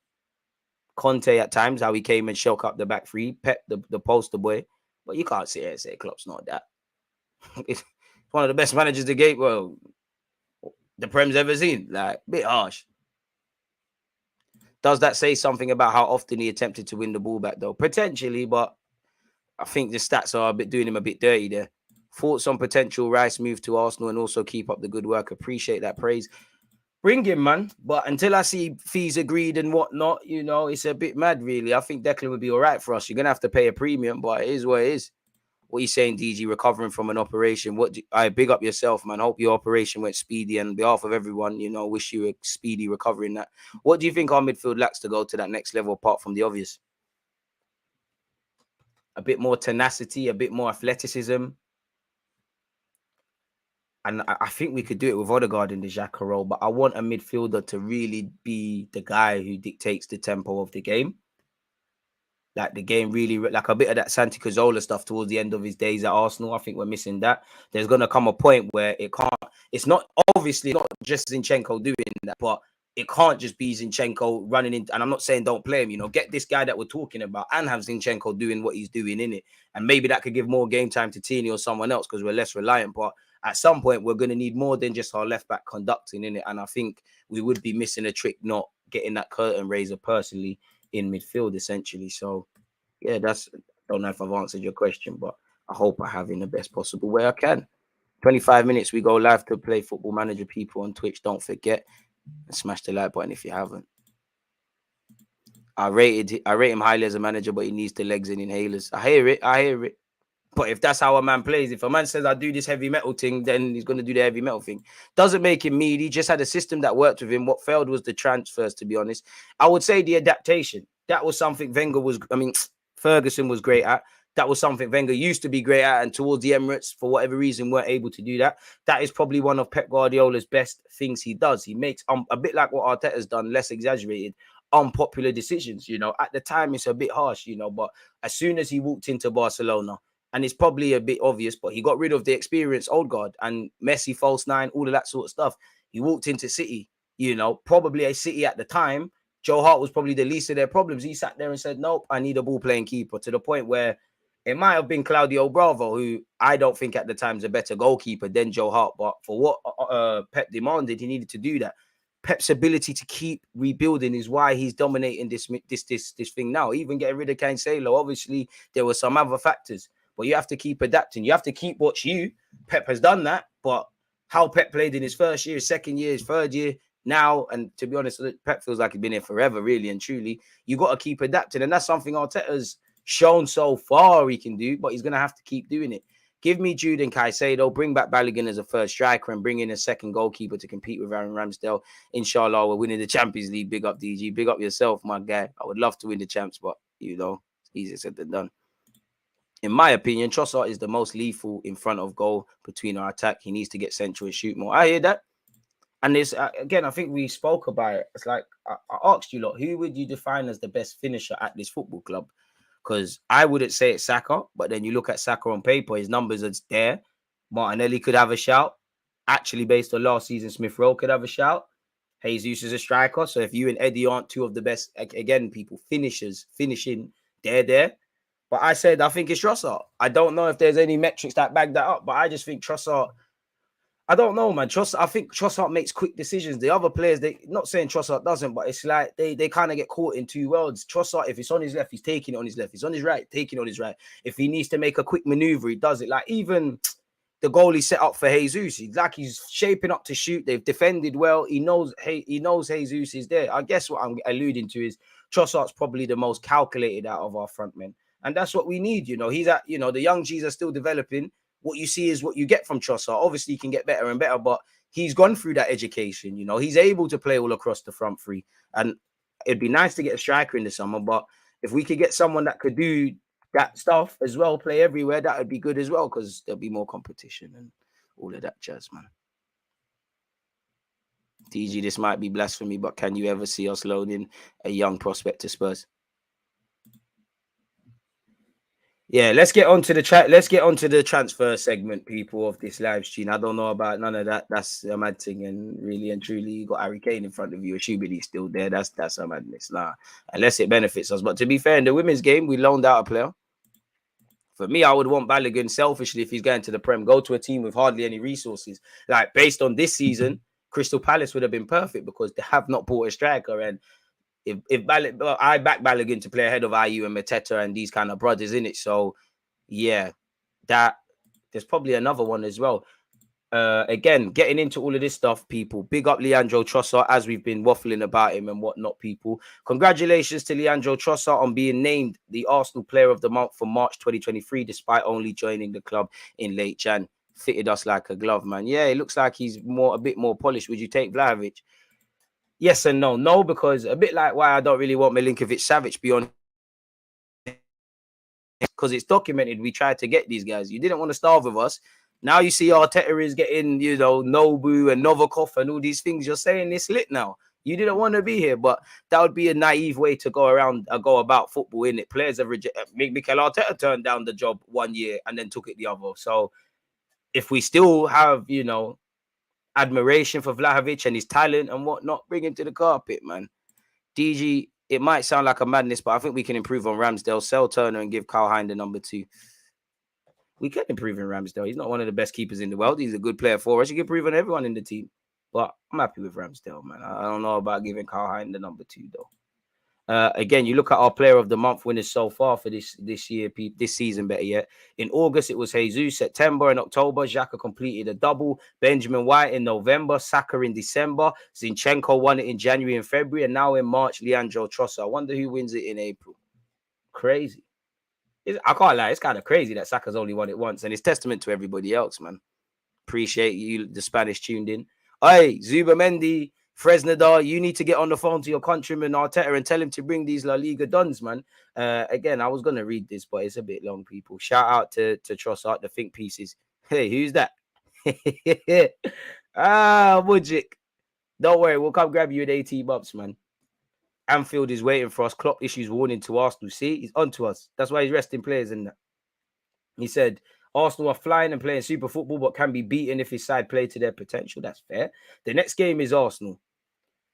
Conte at times, how he came and shook up the back three, Pep the poster boy. But you can't sit here and say Klopp's not that. It's one of the best managers the game, well, the Prem's ever seen. Like, bit harsh. Does that say something about how often he attempted to win the ball back, though? Potentially, but I think the stats are doing him a bit dirty there. Thoughts on potential Reiss move to Arsenal and also keep up the good work. Appreciate that praise. Bring him, man. But until I see fees agreed and whatnot, you know, it's a bit mad, really. I think Declan would be all right for us. You're going to have to pay a premium, but it is what it is. What are you saying, DG? Recovering from an operation. I big up yourself, man. Hope your operation went speedy. And on behalf of everyone, you know, wish you a speedy recovery in that. What do you think our midfield lacks to go to that next level apart from the obvious? A bit more tenacity, a bit more athleticism. And I think we could do it with Odegaard in the Xhaka role, but I want a midfielder to really be the guy who dictates the tempo of the game. Like the game really, like a bit of that Santi Cazorla stuff towards the end of his days at Arsenal. I think we're missing that. There's going to come a point where it can't, it's not, obviously not just Zinchenko doing that, but it can't just be Zinchenko running in. And I'm not saying don't play him, you know, get this guy that we're talking about and have Zinchenko doing what he's doing in it. And maybe that could give more game time to Tini or someone else because we're less reliant. But at some point, we're going to need more than just our left back conducting in it. And I think we would be missing a trick not getting that curtain raiser personally in midfield, essentially. So, yeah, I don't know if I've answered your question, but I hope I have in the best possible way I can. 25 minutes, we go live to play Football Manager. People on Twitch, don't forget. And smash the like button if you haven't. I rate him highly as a manager, but he needs the legs and inhalers. I hear it. But if that's how a man plays, if a man says I do this heavy metal thing, then he's going to do the heavy metal thing. Doesn't make him mean. He just had a system that worked with him. What failed was the transfers, to be honest. I would say the adaptation. That was something Ferguson was great at. That was something Wenger used to be great at. And towards the Emirates, for whatever reason, weren't able to do that. That is probably one of Pep Guardiola's best things he does. He makes a bit like what Arteta's done, less exaggerated, unpopular decisions. You know, at the time, it's a bit harsh, you know, but as soon as he walked into Barcelona, and it's probably a bit obvious, but he got rid of the experienced old guard and Messi, false 9, all of that sort of stuff. He walked into City, you know, probably a City at the time. Joe Hart was probably the least of their problems. He sat there and said, nope, I need a ball-playing keeper, to the point where it might have been Claudio Bravo, who I don't think at the time is a better goalkeeper than Joe Hart. But for what Pep demanded, he needed to do that. Pep's ability to keep rebuilding is why he's dominating this thing now. Even getting rid of Cancelo, obviously, there were some other factors. But you have to keep adapting. You have to keep watch you. Pep has done that. But how Pep played in his first year, his second year, his third year, now, and to be honest, Pep feels like he's been here forever, really and truly. You got to keep adapting. And that's something Arteta's shown so far he can do, but he's going to have to keep doing it. Give me Jude and Caicedo. Bring back Balogun as a first striker and bring in a second goalkeeper to compete with Aaron Ramsdale. Inshallah, we're winning the Champions League. Big up, DG. Big up yourself, my guy. I would love to win the champs, but, you know, it's easier said than done. In my opinion, Trossard is the most lethal in front of goal between our attack. He needs to get central and shoot more. I hear that. And this, again, I think we spoke about it. It's like, I asked you lot, who would you define as the best finisher at this football club? Because I wouldn't say it's Saka, but then you look at Saka on paper, his numbers are there. Martinelli could have a shout. Actually, based on last season, Smith Rowe could have a shout. Jesus is a striker. So if you and Eddie aren't two of the best, again, people, finishing, they're there. But I think it's Trossard. I don't know if there's any metrics that back that up, but I just think Trossard, I don't know, man. I think Trossard makes quick decisions. The other players, they not saying Trossard doesn't, but it's like they kind of get caught in two worlds. Trossard, if it's on his left, he's taking it on his left. If it's on his right, taking it on his right. If he needs to make a quick maneuver, he does it. Like even the goal he set up for Jesus, he's shaping up to shoot. They've defended well. He knows Jesus is there. I guess what I'm alluding to is Trossard's probably the most calculated out of our front men. And that's what we need, He's at, the young G's are still developing. What you see is what you get from Trossard. Obviously, he can get better and better, but he's gone through that education. He's able to play all across the front three. And it'd be nice to get a striker in the summer, but if we could get someone that could do that stuff as well, play everywhere, that would be good as well, because there'll be more competition and all of that jazz, man. DG, this might be blasphemy, but can you ever see us loaning a young prospect to Spurs? Yeah, let's get on to the chat. Let's get on to the transfer segment, people, of this live stream. I don't know about none of that. That's a mad thing. And really and truly, you got Harry Kane in front of you, assuming he's still there. That's a madness. Nah, unless it benefits us. But to be fair, in the women's game, we loaned out a player. For me, I would want Balogun selfishly, if he's going to the Prem, go to a team with hardly any resources. Like, based on this season, Crystal Palace would have been perfect because they have not bought a striker. And I back Balogun to play ahead of Ayew and Mateta and these kind of brothers, in it. So yeah, there's probably another one as well. Again, getting into all of this stuff, people. Big up Leandro Trossard, as we've been waffling about him and whatnot, people. Congratulations to Leandro Trossard on being named the Arsenal Player of the Month for March 2023, despite only joining the club in late Jan. Fitted us like a glove, man. Yeah, it looks like he's a bit more polished. Would you take Vlahovic? Yes and no. No, because a bit like why I don't really want Milinković-Savić beyond, because it's documented we tried to get these guys. You didn't want to starve with us. Now you see Arteta is getting, Nobu and Novikov and all these things. You're saying it's lit now. You didn't want to be here, but that would be a naive way to go about football, innit? Players have rejected. Mikel Arteta turned down the job 1 year and then took it the other. So if we still have, admiration for Vlahovic and his talent and whatnot, bring him to the carpet, man. DG, it might sound like a madness, but I think we can improve on Ramsdale, sell Turner and give Kyle Hind the number 2. We can improve on Ramsdale. He's not one of the best keepers in the world. He's a good player for us. You can improve on everyone in the team. But I'm happy with Ramsdale, man. I don't know about giving Kyle Hind the number 2, though. Again, you look at our Player of the Month winners so far for this season, better yet. In August, it was Jesus. September and October, Xhaka completed a double. Benjamin White in November. Saka in December. Zinchenko won it in January and February. And now in March, Leandro Trossard. I wonder who wins it in April. Crazy. I can't lie. It's kind of crazy that Saka's only won it once. And it's testament to everybody else, man. Appreciate you, the Spanish tuned in. Hey, Zubamendi, Fresnadar, you need to get on the phone to your countryman Arteta and tell him to bring these La Liga dons, man. Again, I was going to read this, but it's a bit long, people. Shout out to Trossard, the think pieces. Hey, who's that? Mujik. Don't worry, we'll come grab you at 18 bucks, man. Anfield is waiting for us. Klopp issues warning to Arsenal. See, he's on to us. That's why he's resting players in that. He said, Arsenal are flying and playing super football, but can be beaten if his side play to their potential. That's fair. The next game is Arsenal.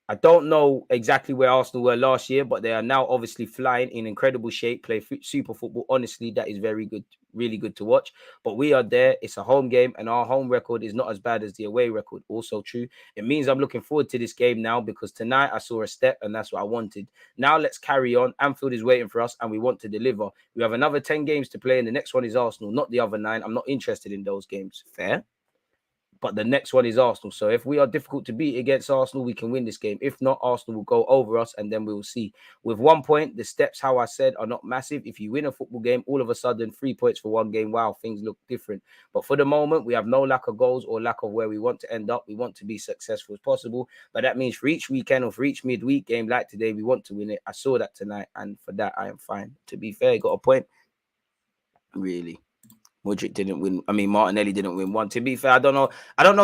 I don't know exactly where Arsenal were last year, but they are now obviously flying in incredible shape, play super football. Honestly, that is very good, really good to watch. But we are there. It's a home game, and our home record is not as bad as the away record. Also true. It means I'm looking forward to this game now because tonight I saw a step, and that's what I wanted. Now let's carry on. Anfield is waiting for us, and we want to deliver. We have another 10 games to play, and the next one is Arsenal, not the other 9. I'm not interested in those games. Fair. But the next one is Arsenal. So if we are difficult to beat against Arsenal, we can win this game. If not, Arsenal will go over us and then we will see. With 1 point, the steps, how I said, are not massive. If you win a football game, all of a sudden, 3 points for one game. Wow, things look different. But for the moment, we have no lack of goals or lack of where we want to end up. We want to be successful as possible. But that means for each weekend or for each midweek game like today, we want to win it. I saw that tonight. And for that, I am fine. To be fair, got a point. Really. Modric didn't win. I mean, Martinelli didn't win one. To be fair, I don't know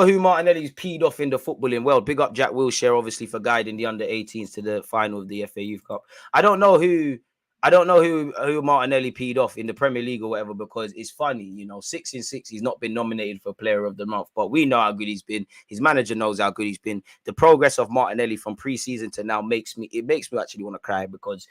who Martinelli's peed off in the footballing world. Big up Jack Wilshere, obviously, for guiding the under-18s to the final of the FA Youth Cup. I don't know who I don't know who Martinelli peed off in the Premier League or whatever, because it's funny, you know, 6 in 6, he's not been nominated for Player of the Month, but we know how good he's been. His manager knows how good he's been. The progress of Martinelli from pre-season to now makes me actually want to cry, because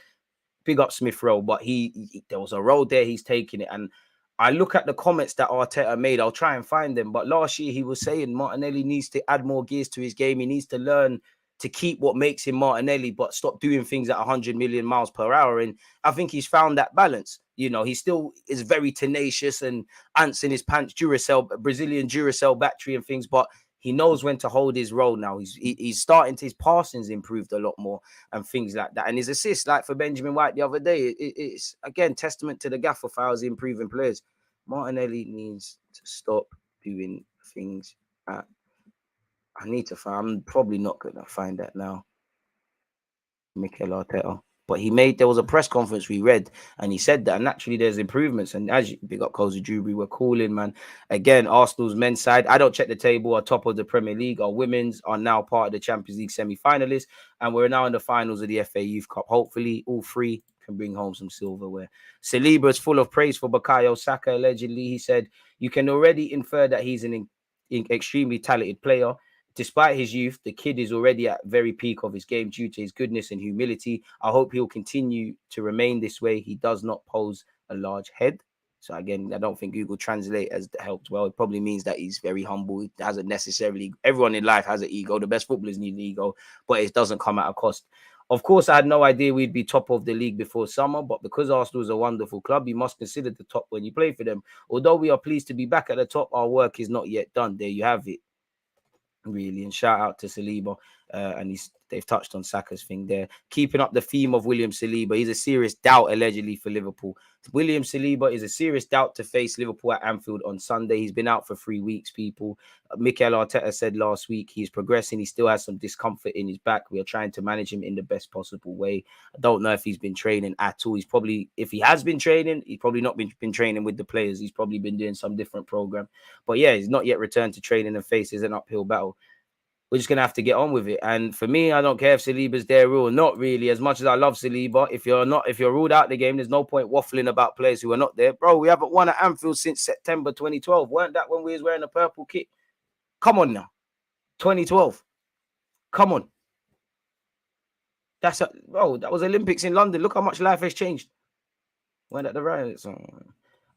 big up Smith Rowe, but there was a road there, he's taking it. And I look at the comments that Arteta made, I'll try and find them, but last year he was saying Martinelli needs to add more gears to his game. He needs to learn to keep what makes him Martinelli, but stop doing things at 100 million miles per hour. And I think he's found that balance. You know, he still is very tenacious and ants in his pants, Brazilian Duracell battery and things, but he knows when to hold his role now. He's starting to, his passing's improved a lot more and things like that. And his assists, like for Benjamin White the other day, it's again testament to the gaffer for how he's improving players. Martinelli needs to stop doing things at, I need to find, I'm probably not going to find that now. Mikel Arteta. But there was a press conference we read, and he said that, and naturally there's improvements. And as you big up Cozy Drewbury, we're calling, man. Again, Arsenal's men's side, I don't check the table, are top of the Premier League. Our women's are now part of the Champions League semi-finalists, and we're now in the finals of the FA Youth Cup. Hopefully, all three can bring home some silverware. Saliba is full of praise for Bukayo Saka. Allegedly, he said, you can already infer that he's an extremely talented player. Despite his youth, the kid is already at very peak of his game due to his goodness and humility. I hope he'll continue to remain this way. He does not pose a large head. So again, I don't think Google Translate has helped well. It probably means that he's very humble. He hasn't necessarily, everyone in life has an ego. The best footballers need an ego, but it doesn't come at a cost. Of course, I had no idea we'd be top of the league before summer, but because Arsenal is a wonderful club, you must consider the top when you play for them. Although we are pleased to be back at the top, our work is not yet done. There you have it. Really, and shout out to Saliba, and they've touched on Saka's thing there. Keeping up the theme of William Saliba, he's a serious doubt allegedly for Liverpool. William Saliba is a serious doubt to face Liverpool at Anfield on Sunday. He's been out for 3 weeks, people. Mikel Arteta said last week he's progressing. He still has some discomfort in his back. We are trying to manage him in the best possible way. I don't know if he's been training at all. He's probably, if he has been training, he's probably not been training with the players. He's probably been doing some different program. But yeah, he's not yet returned to training and faces an uphill battle. We're just going to have to get on with it. And for me, I don't care if Saliba's there or not really. As much as I love Saliba, if you're ruled out the game, there's no point waffling about players who are not there. Bro, we haven't won at Anfield since September 2012. Weren't that when we was wearing a purple kit? Come on now. 2012. Come on. That was Olympics in London. Look how much life has changed. Weren't that the right?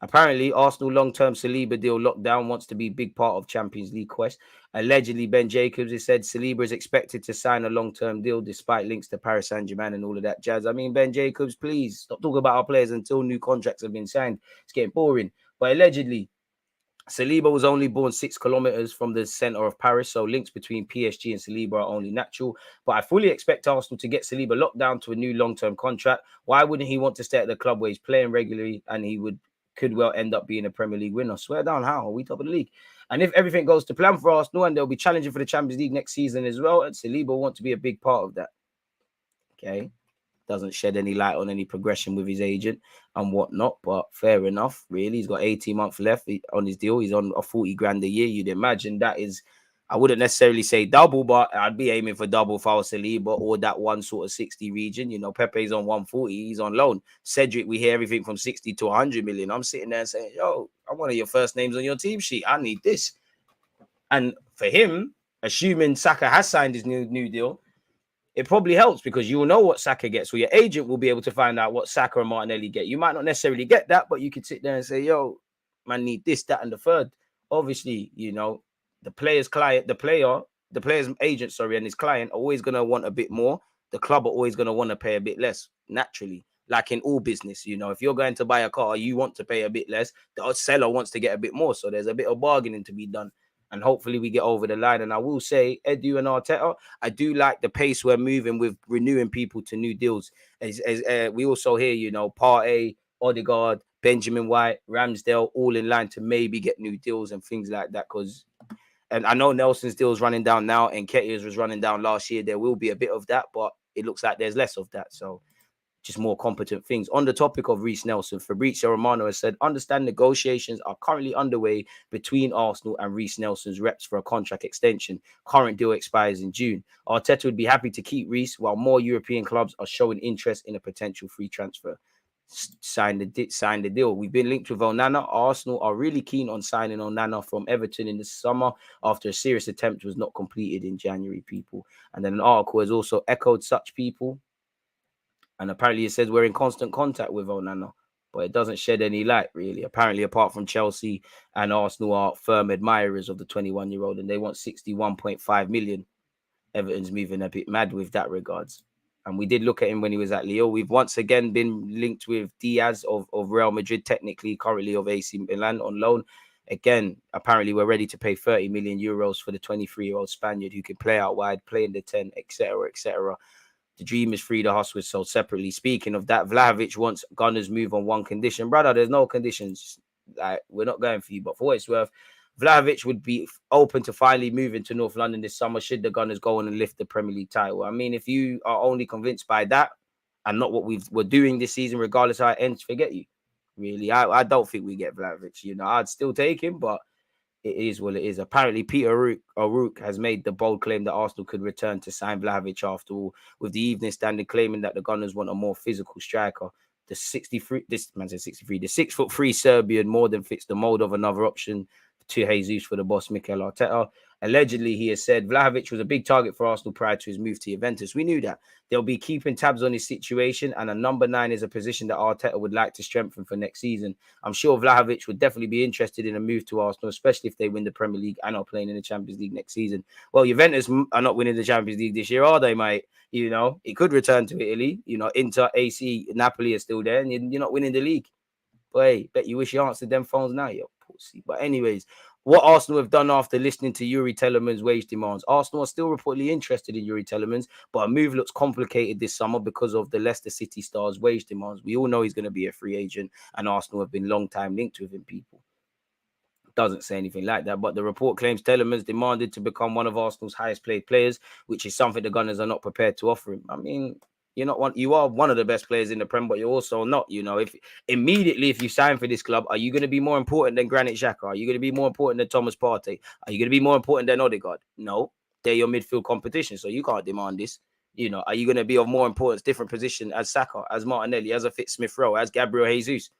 Apparently, Arsenal long-term Saliba deal lockdown wants to be a big part of Champions League quest. Allegedly, Ben Jacobs has said Saliba is expected to sign a long-term deal despite links to Paris Saint-Germain and all of that jazz. I mean, Ben Jacobs, please stop talking about our players until new contracts have been signed. It's getting boring. But allegedly, Saliba was only born 6 kilometers from the center of Paris, so links between PSG and Saliba are only natural. But I fully expect Arsenal to get Saliba locked down to a new long-term contract. Why wouldn't he want to stay at the club where he's playing regularly and he could well end up being a Premier League winner? Swear down, how are we top of the league? And if everything goes to plan for Arsenal, and they'll be challenging for the Champions League next season as well, and Saliba will want to be a big part of that. Okay. Doesn't shed any light on any progression with his agent and whatnot, but fair enough, really. He's got 18 months left on his deal. He's on a 40 grand a year. You'd imagine that is, I wouldn't necessarily say double, but I'd be aiming for double if I was Saliba, or that one sort of 60 region. You know, Pepe's on 140, he's on loan. Cedric, we hear everything from 60 to 100 million. I'm sitting there saying, yo, I'm one of your first names on your team sheet. I need this. And for him, assuming Saka has signed his new deal, it probably helps because you will know what Saka gets. So your agent will be able to find out what Saka and Martinelli get. You might not necessarily get that, but you could sit there and say, yo, man, need this, that, and the third. Obviously, you know, the player's agent, and his client are always going to want a bit more. The club are always going to want to pay a bit less, naturally. Like in all business, you know, if you're going to buy a car, you want to pay a bit less. The seller wants to get a bit more. So there's a bit of bargaining to be done. And hopefully we get over the line. And I will say, Edu and Arteta, I do like the pace we're moving with renewing people to new deals. As we also hear, you know, Partey, Odegaard, Benjamin White, Ramsdale, all in line to maybe get new deals and things like that. And I know Nelson's deal is running down now and Nketiah's was running down last year. There will be a bit of that, but it looks like there's less of that. So just more competent things. On the topic of Reiss Nelson, Fabrizio Romano has said, understand negotiations are currently underway between Arsenal and Reiss Nelson's reps for a contract extension. Current deal expires in June. Arteta would be happy to keep Reiss while more European clubs are showing interest in a potential free transfer. signed the deal. We've been linked with Onana. Arsenal are really keen on signing Onana from Everton in the summer after a serious attempt was not completed in January, people. And then an article has also echoed such people. And apparently it says we're in constant contact with Onana, but it doesn't shed any light, really. Apparently, apart from Chelsea and Arsenal are firm admirers of the 21-year-old, and they want 61.5 million. Everton's moving a bit mad with that regards. And we did look at him when he was at Lille. We've once again been linked with Diaz of Real Madrid, technically currently of AC Milan on loan. Again, apparently we're ready to pay 30 million euros for the 23-year-old Spaniard who can play out wide, play in the 10, etc., etc. The dream is free, the hustle is sold separately. Speaking of that, Vlahovic wants Gunners move on one condition. Brother, there's no conditions. Like, we're not going for you, but for what it's worth, Vlahovic would be open to finally moving to North London this summer should the Gunners go on and lift the Premier League title. I mean, if you are only convinced by that and not what we're doing this season, regardless of how it ends, forget you. Really, I don't think we get Vlahovic. You know, I'd still take him, but it is what it is. Apparently, Peter O'Rourke has made the bold claim that Arsenal could return to sign Vlahovic after all, with the Evening Standard claiming that the Gunners want a more physical striker. The 6'3" Serbian more than fits the mold of another option to Jesus for the boss, Mikel Arteta. Allegedly, he has said Vlahovic was a big target for Arsenal prior to his move to Juventus. We knew that. They'll be keeping tabs on his situation, and a number 9 is a position that Arteta would like to strengthen for next season. I'm sure Vlahovic would definitely be interested in a move to Arsenal, especially if they win the Premier League and are playing in the Champions League next season. Well, Juventus are not winning the Champions League this year, are they, mate? You know, he could return to Italy. You know, Inter, AC, Napoli are still there, and you're not winning the league. But hey, bet you wish you answered them phones now, you pussy. But anyways, what Arsenal have done after listening to Yuri Telemans' wage demands. Arsenal are still reportedly interested in Yuri Telemans, but a move looks complicated this summer because of the Leicester City star's wage demands. We all know he's going to be a free agent, and Arsenal have been long time linked with him, people. Doesn't say anything like that, but the report claims Telemans demanded to become one of Arsenal's highest paid players, which is something the Gunners are not prepared to offer him. I mean, you are one of the best players in the Prem, but you're also not. You know, if you sign for this club, are you going to be more important than Granit Xhaka? Are you going to be more important than Thomas Partey? Are you going to be more important than Odegaard? No, they're your midfield competition, so you can't demand this. You know, are you going to be of more importance, different position as Saka, as Martinelli, as a Fit Smith Rowe, as Gabriel Jesus?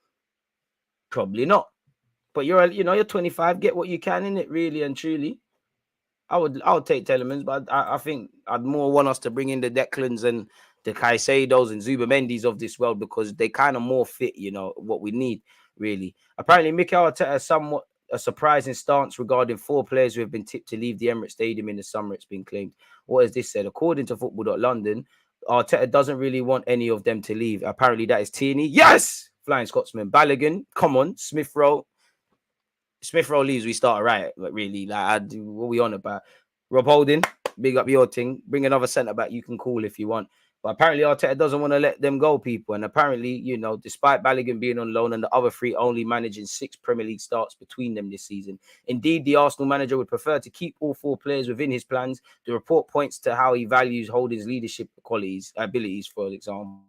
Probably not. But you're 25. Get what you can in it, really and truly. I would take Telemans, but I think I'd more want us to bring in the Declans and the Caicedos and Zubamendis of this world because they kind of more fit, you know, what we need, really. Apparently, Mikel Arteta has somewhat a surprising stance regarding 4 players who have been tipped to leave the Emirates Stadium in the summer, it's been claimed. What has this said? According to Football.London, Arteta doesn't really want any of them to leave. Apparently, that is Tierney. Yes! Flying Scotsman. Balogun. Come on. Smith Rowe leaves, we start a riot. But really, like, what are we on about? Rob Holding, big up your thing. Bring another centre back you can call if you want. But apparently Arteta doesn't want to let them go, people. And apparently, you know, despite Balogun being on loan and the other 3 only managing 6 Premier League starts between them this season, indeed, the Arsenal manager would prefer to keep all 4 players within his plans. The report points to how he values Holding's leadership abilities, for example.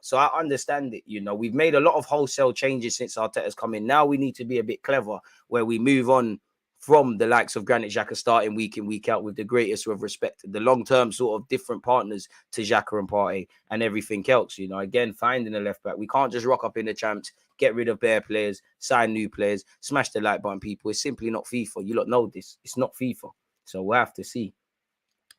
So I understand it. You know, we've made a lot of wholesale changes since Arteta's come in. Now we need to be a bit clever where we move on from the likes of Granit Xhaka starting week in, week out with the greatest of respect, the long-term sort of different partners to Xhaka and Partey and everything else. You know, again, finding a left back. We can't just rock up in the champs, get rid of bare players, sign new players, smash the like button, people. It's simply not FIFA. You lot know this. It's not FIFA. So we'll have to see.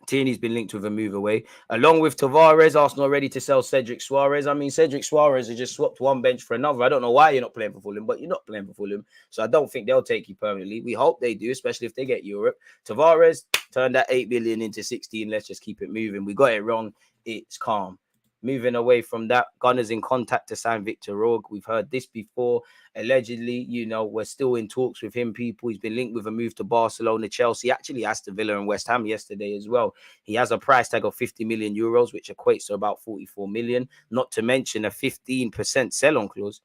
Tierney's been linked with a move away. Along with Tavares, Arsenal are ready to sell Cedric Suarez. I mean, Cedric Suarez has just swapped one bench for another. I don't know why you're not playing for Fulham, but you're not playing for Fulham. So I don't think they'll take you permanently. We hope they do, especially if they get Europe. Tavares turned that 8 million into 16. Let's just keep it moving. We got it wrong. It's calm. Moving away from that, Gunners in contact to sign Victor Rogue. We've heard this before. Allegedly, you know, we're still in talks with him, people. He's been linked with a move to Barcelona, Chelsea, actually Aston Villa and West Ham yesterday as well. He has a price tag of 50 million euros, which equates to about 44 million, not to mention a 15% sell-on clause.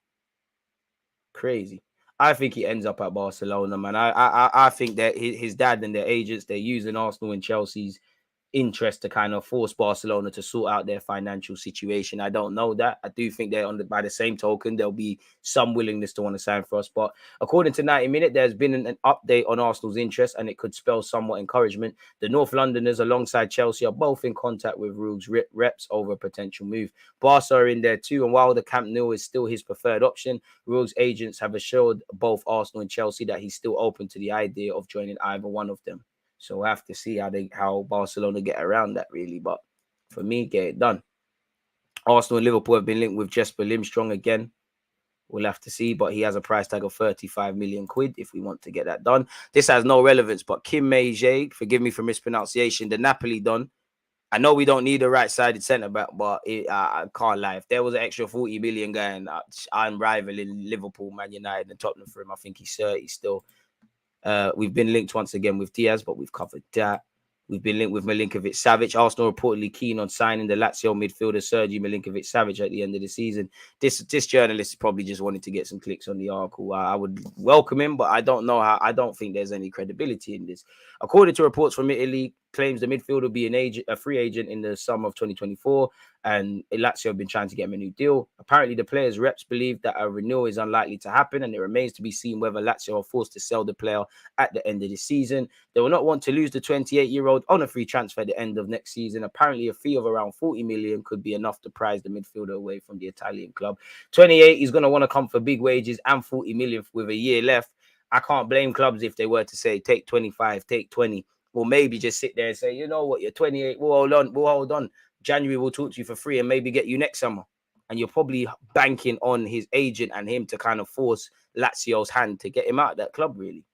Crazy. I think he ends up at Barcelona, man. I think that his dad and their agents, they're using Arsenal and Chelsea's interest to kind of force Barcelona to sort out their financial situation. I don't know that. I do think they're by the same token, there'll be some willingness to want to sign for us. But according to 90 Minute, there's been an update on Arsenal's interest, and it could spell somewhat encouragement. The North Londoners, alongside Chelsea, are both in contact with Ruge's reps over a potential move. Barca are in there too, and while the Camp Nou is still his preferred option, Ruge's agents have assured both Arsenal and Chelsea that he's still open to the idea of joining either one of them. So we'll have to see how Barcelona get around that, really. But for me, get it done. Arsenal and Liverpool have been linked with Jesper Limstrong again. We'll have to see, but he has a price tag of 35 million quid if we want to get that done. This has no relevance, but Kim Meije, forgive me for mispronunciation, the Napoli Don. I know we don't need a right-sided centre-back, but I can't lie. If there was an extra 40 million guy, and I'm rivaling Liverpool, Man United, and Tottenham for him, I think he's 30 still. We've been linked once again with Diaz, but we've covered that. We've been linked with Milinković-Savić. Arsenal reportedly keen on signing the Lazio midfielder Sergio Milinković-Savić at the end of the season. This journalist probably just wanted to get some clicks on the article. I would welcome him, but I don't know how. I don't think there's any credibility in this. According to reports from Italy, claims the midfielder will be a free agent in the summer of 2024, and Lazio have been trying to get him a new deal. Apparently, the players' reps believe that a renewal is unlikely to happen, and it remains to be seen whether Lazio are forced to sell the player at the end of the season. They will not want to lose the 28-year-old on a free transfer at the end of next season. Apparently, a fee of around 40 million could be enough to prize the midfielder away from the Italian club. 28, he's going to want to come for big wages, and 40 million with a year left. I can't blame clubs if they were to say, take 25, take 20. Or maybe just sit there and say, you know what, you're 28, we'll hold on. January, we'll talk to you for free and maybe get you next summer. And you're probably banking on his agent and him to kind of force Lazio's hand to get him out of that club, really.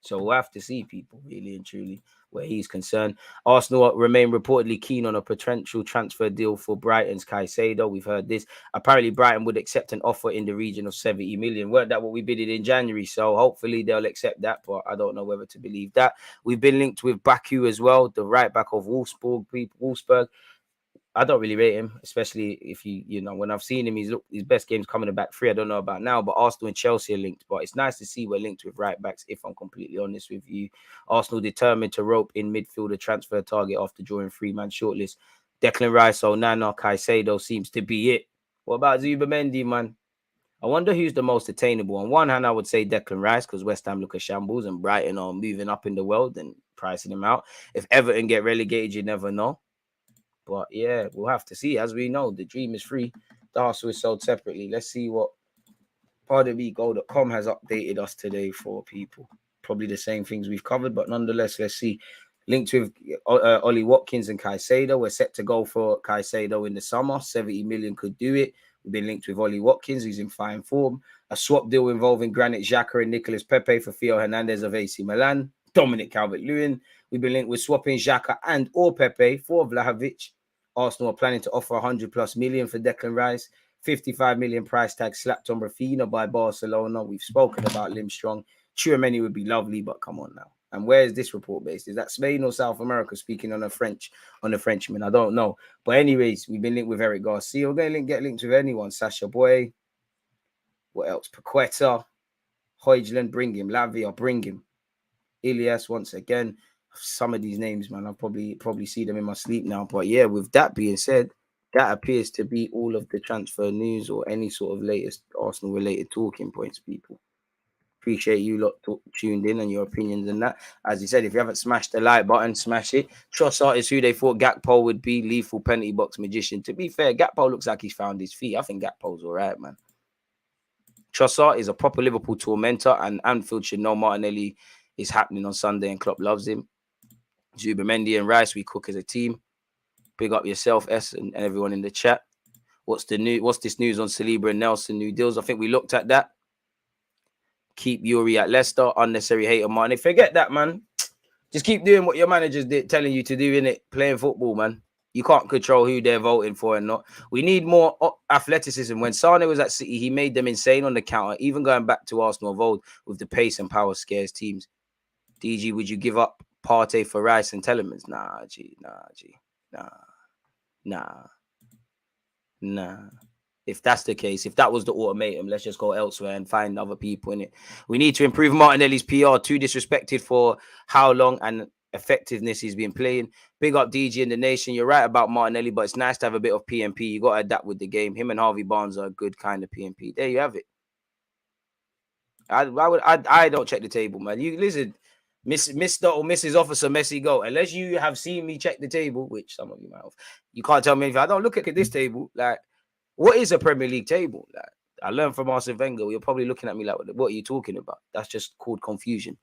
So we'll have to see, people, really and truly, where he's concerned. Arsenal remain reportedly keen on a potential transfer deal for Brighton's Caicedo. We've heard this. Apparently, Brighton would accept an offer in the region of 70 million. Weren't that what we bidded in January? So hopefully they'll accept that, but I don't know whether to believe that. We've been linked with Baku as well, the right back of Wolfsburg. I don't really rate him, especially if you know, when I've seen him, his best game's coming in back three. I don't know about now, but Arsenal and Chelsea are linked. But it's nice to see we're linked with right backs, if I'm completely honest with you. Arsenal determined to rope in midfielder transfer target after drawing three-man shortlist. Declan Rice, Onana, Caicedo seems to be it. What about Zubimendi, man? I wonder who's the most attainable. On one hand, I would say Declan Rice, because West Ham look at shambles and Brighton are moving up in the world and pricing him out. If Everton get relegated, you never know. But yeah, we'll have to see. As we know, the dream is free. The Arsenal is sold separately. Let's see what PardonMeGo.com has updated us today for, people. Probably the same things we've covered, but nonetheless, let's see. Linked with Ollie Watkins and Caicedo. We're set to go for Caicedo in the summer. 70 million could do it. We've been linked with Ollie Watkins, who's in fine form. A swap deal involving Granit Xhaka and Nicolas Pepe for Theo Hernandez of AC Milan. Dominic Calvert-Lewin. We've been linked with swapping Xhaka and or Pepe for Vlahovic. Arsenal are planning to offer 100+ million for Declan Rice. 55 million price tag slapped on Rafinha by Barcelona. We've spoken about Limstrong. Tchouameni would be lovely, but come on now. And where is this report based? Is that Spain or South America, speaking on a Frenchman? I don't know. But anyways, we've been linked with Eric Garcia. We're going to get linked with anyone. Sasha Boy. What else? Paqueta. Højlund, bring him. Lavia, bring him. Ilias, once again. Some of these names, man, I'll probably see them in my sleep now. But yeah, with that being said, that appears to be all of the transfer news or any sort of latest Arsenal-related talking points, people. Appreciate you lot tuned in and your opinions and that. As you said, if you haven't smashed the like button, smash it. Trossard is who they thought Gakpo would be, lethal penalty box magician. To be fair, Gakpo looks like he's found his feet. I think Gakpo's all right, man. Trossard is a proper Liverpool tormentor, and Anfield should know Martinelli is happening on Sunday and Klopp loves him. Zubimendi and Rice, we cook as a team. Big up yourself, S, and everyone in the chat. What's this news on Saliba and Nelson new deals? I think we looked at that. Keep Yuri at Leicester. Unnecessary hate on Mane. Forget that, man. Just keep doing what your manager's telling you to do, innit? Playing football, man. You can't control who they're voting for and not. We need more athleticism. When Sane was at City, he made them insane on the counter, even going back to Arsenal of old with the pace and power scares teams. DG, would you give up Partey for Rice and Telemans? Nah. If that's the case, if that was the ultimatum, let's just go elsewhere and find other people in it. We need to improve Martinelli's PR. Too disrespected for how long, and effectiveness he's been playing. Big up DG in the nation. You're right about Martinelli, but it's nice to have a bit of PMP. You got to adapt with the game. Him and Harvey Barnes are a good kind of PMP. There you have it. I don't check the table, man. You listen, Mr. or Mrs. Officer Messi go. Unless you have seen me check the table, which some of you might have, you can't tell me anything. I don't look at this table. Like, what is a Premier League table? Like, I learned from Arsene Wenger. You're probably looking at me like, what are you talking about? That's just called confusion.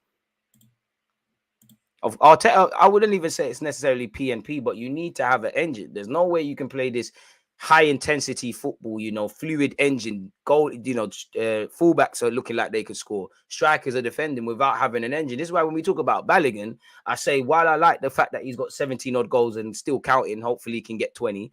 I wouldn't even say it's necessarily PNP, but you need to have an engine. There's no way you can play this high intensity football, you know, fluid engine, goal, you know, fullbacks are looking like they could score. Strikers are defending without having an engine. This is why when we talk about Balogun, I say, while I like the fact that he's got 17 odd goals and still counting, hopefully he can get 20.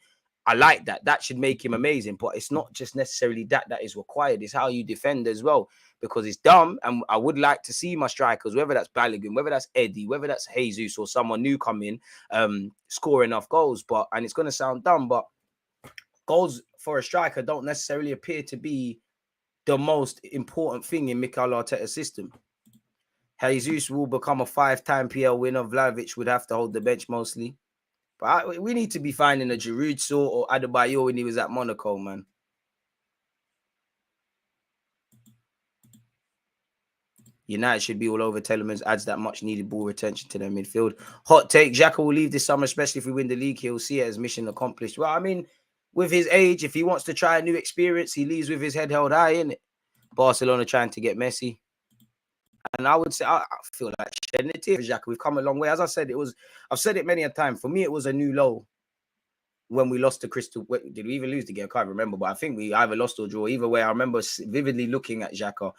I like that. That should make him amazing, but it's not just necessarily that is required. It's how you defend as well, because it's dumb. And I would like to see my strikers, whether that's Balogun, whether that's Eddie, whether that's Jesus or someone new coming, score enough goals. And it's going to sound dumb, but goals for a striker don't necessarily appear to be the most important thing in Mikel Arteta's system. Jesus will become a 5-time PL winner. Vlahovic would have to hold the bench mostly. But we need to be finding a Giroud sort or Adebayor when he was at Monaco, man. United should be all over Telemans, adds that much needed ball retention to their midfield. Hot take, Xhaka will leave this summer, especially if we win the league. He'll see it as mission accomplished. Well, I mean, with his age, if he wants to try a new experience, he leaves with his head held high, innit? Barcelona trying to get Messi. And I would say, I feel like shedding a tear for Xhaka. We've come a long way. As I said, I've said it many a time. For me, it was a new low when we lost to Crystal. Did we even lose the game? I can't remember, but I think we either lost or draw. Either way, I remember vividly looking at Xhaka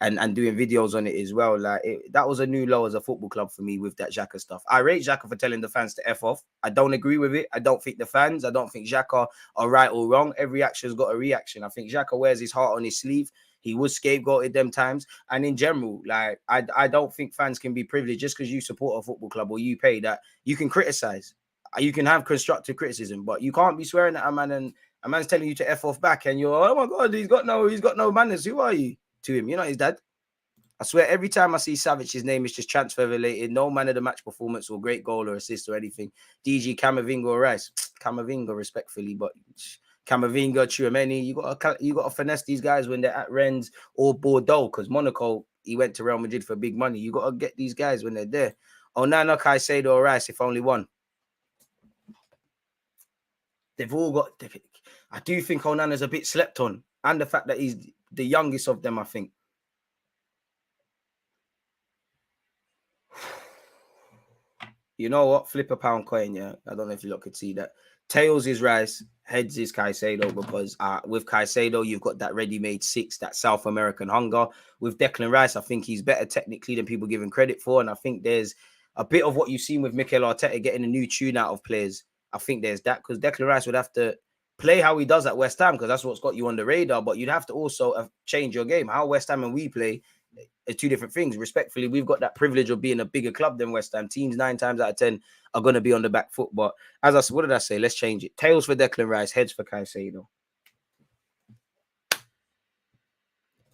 and doing videos on it as well. Like that was a new low as a football club for me with that Xhaka stuff. I rate Xhaka for telling the fans to F off. I don't agree with it. I don't think Xhaka are right or wrong. Every action's got a reaction. I think Xhaka wears his heart on his sleeve. He was scapegoated them times. And in general, like I don't think fans can be privileged just because you support a football club or you pay that. You can criticize. You can have constructive criticism, but you can't be swearing at a man and a man's telling you to F off back and you're, oh my God, he's got no manners. Who are you? To him, you're not his dad. I swear every time I see Savić, his name is just transfer related. No man of the match performance or great goal or assist or anything. DG, Camavinga or Reiss. Camavinga, respectfully, but Camavinga, Tchouaméni, you got to finesse these guys when they're at Rennes or Bordeaux, because Monaco, he went to Real Madrid for big money. You got to get these guys when they're there. Onana, Caicedo or Reiss, if only one. They've all got... I do think Onana's a bit slept on. And the fact that he's the youngest of them, I think. You know what? Flip a pound coin, yeah. I don't know if you lot could see that. Tails is Reiss, heads is Caicedo, because with Caicedo, you've got that ready-made 6, that South American hunger. With Declan Rice, I think he's better technically than people give him credit for. And I think there's a bit of what you've seen with Mikel Arteta getting a new tune out of players. I think there's that, because Declan Rice would have to play how he does at West Ham, because that's what's got you on the radar. But you'd have to also change your game. How West Ham and we play are two different things. Respectfully, we've got that privilege of being a bigger club than West Ham. Teams 9 times out of 10 are going to be on the back foot. But as I said, what did I say? Let's change it. Tails for Declan Rice, heads for Caicedo.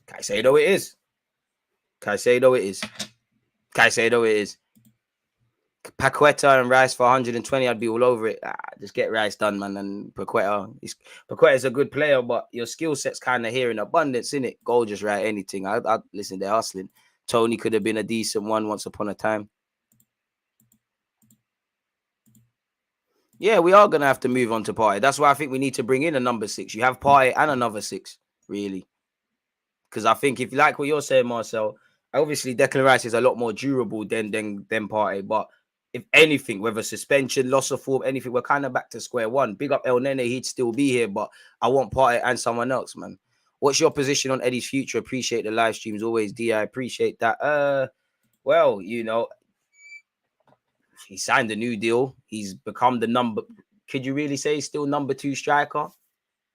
Caicedo it is. Caicedo it is. Caicedo it is. Paqueta and Rice for 120, I'd be all over it. Just get Rice done, man. And Paqueta's a good player, but your skill set's kind of here in abundance, innit? Goal just right, anything. I listen, they're hustling. Tony could have been a decent one once upon a time. Yeah, we are going to have to move on to Partey. That's why I think we need to bring in a number 6. You have Partey and another 6, really. Because I think if you like what you're saying, Marcel, obviously Declan Rice is a lot more durable than Partey, but if anything, whether suspension, loss of form, anything, we're kind of back to square one. Big up El Nene, he'd still be here, but I want Partey and someone else, man. What's your position on Eddie's future? Appreciate the live streams always, D. I appreciate that. Well, you know, he signed a new deal. He's become the number. Could you really say he's still number 2 striker?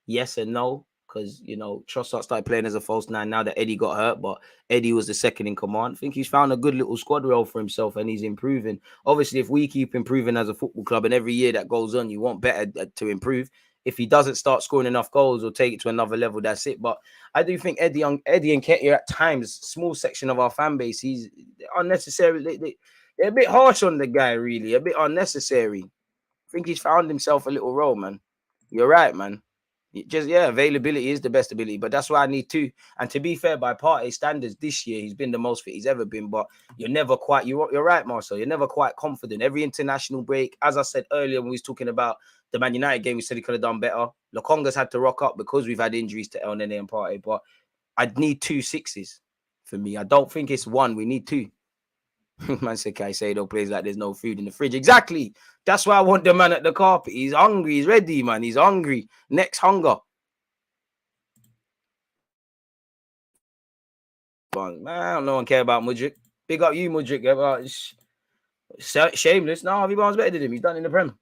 Yes and no. Because, you know, Trossard started playing as a false 9 now that Eddie got hurt, but Eddie was the second in command. I think he's found a good little squad role for himself and he's improving. Obviously, if we keep improving as a football club and every year that goes on, you want better to improve. If he doesn't start scoring enough goals or take it to another level, that's it. But I do think Eddie and Ketia at times, small section of our fan base, he's unnecessarily... They're a bit harsh on the guy, really. A bit unnecessary. I think he's found himself a little role, man. You're right, man. Availability is the best ability, but that's why I need two. And to be fair, by Partey standards, this year he's been the most fit he's ever been. But you're never quite. You're right, Marcel. You're never quite confident. Every international break, as I said earlier when we was talking about the Man United game, we said he could have done better. Lokonga's had to rock up because we've had injuries to El Nene and Partey. But I'd need 2 6s for me. I don't think it's one. We need 2. Man said Caicedo plays like there's no food in the fridge. Exactly. That's why I want the man at the carpet. He's hungry. He's ready, man. He's hungry. Next hunger. Man, no one care about Mudryk. Big up you, Mudryk. Shameless. No, Harvey Barnes better than him. He's done in the Prem.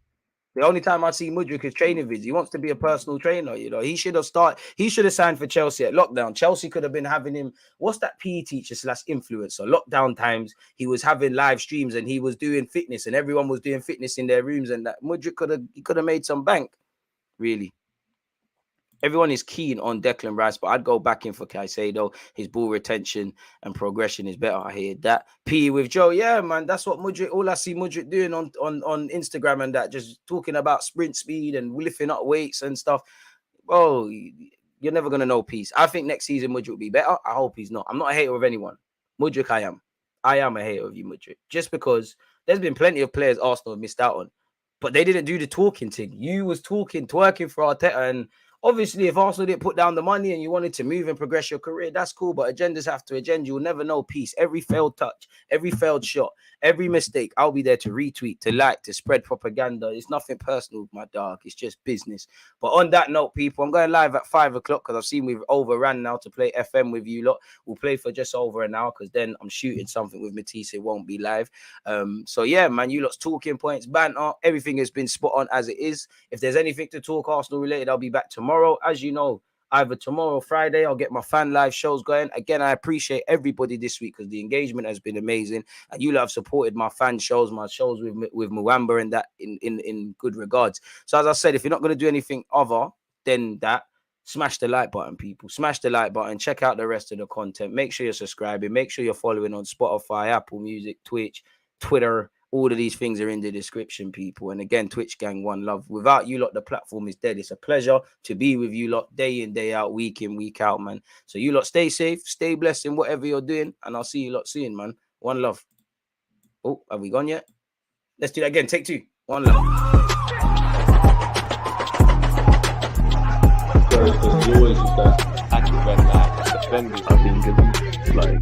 The only time I see Mudryk is training vids. He wants to be a personal trainer, you know. He should have signed for Chelsea at lockdown. Chelsea could have been having him. What's that PE teacher / influencer? Lockdown times, he was having live streams and he was doing fitness and everyone was doing fitness in their rooms and that Mudryk could have made some bank, really. Everyone is keen on Declan Rice, but I'd go back in for Caicedo. His ball retention and progression is better. I hear that. P with Joe. Yeah, man. That's what Mudryk, all I see Mudryk doing on Instagram and that, just talking about sprint speed and lifting up weights and stuff. Oh, you're never going to know peace. I think next season Mudryk will be better. I hope he's not. I'm not a hater of anyone. Mudryk, I am. I am a hater of you, Mudryk. Just because there's been plenty of players Arsenal have missed out on, but they didn't do the talking thing. You was twerking for Arteta, and obviously, if Arsenal didn't put down the money and you wanted to move and progress your career, that's cool. But agendas have to agenda. You'll never know peace. Every failed touch, every failed shot, every mistake, I'll be there to retweet, to like, to spread propaganda. It's nothing personal, my dog. It's just business. But on that note, people, I'm going live at 5 o'clock because I've seen we've overran now to play FM with you lot. We'll play for just over an hour because then I'm shooting something with Matisse. It won't be live. So, yeah, man, you lot's talking points, banter. Everything has been spot on as it is. If there's anything to talk Arsenal related, I'll be back tomorrow. As you know, either tomorrow or Friday, I'll get my fan live shows going. Again, I appreciate everybody this week because the engagement has been amazing. And you have supported my fan shows, my shows with Mwamba and that in good regards. So as I said, if you're not going to do anything other than that, smash the like button, people. Smash the like button. Check out the rest of the content. Make sure you're subscribing. Make sure you're following on Spotify, Apple Music, Twitch, Twitter. All of these things are in the description, people. And again, Twitch gang, one love. Without you lot, the platform is dead. It's a pleasure to be with you lot day in, day out, week in, week out, man. So you lot stay safe, stay blessed in whatever you're doing. And I'll see you lot soon, man. One love. Oh, have we gone yet? Let's do that again. Take 2. One love.
There's always that active red light, defending. I think it's like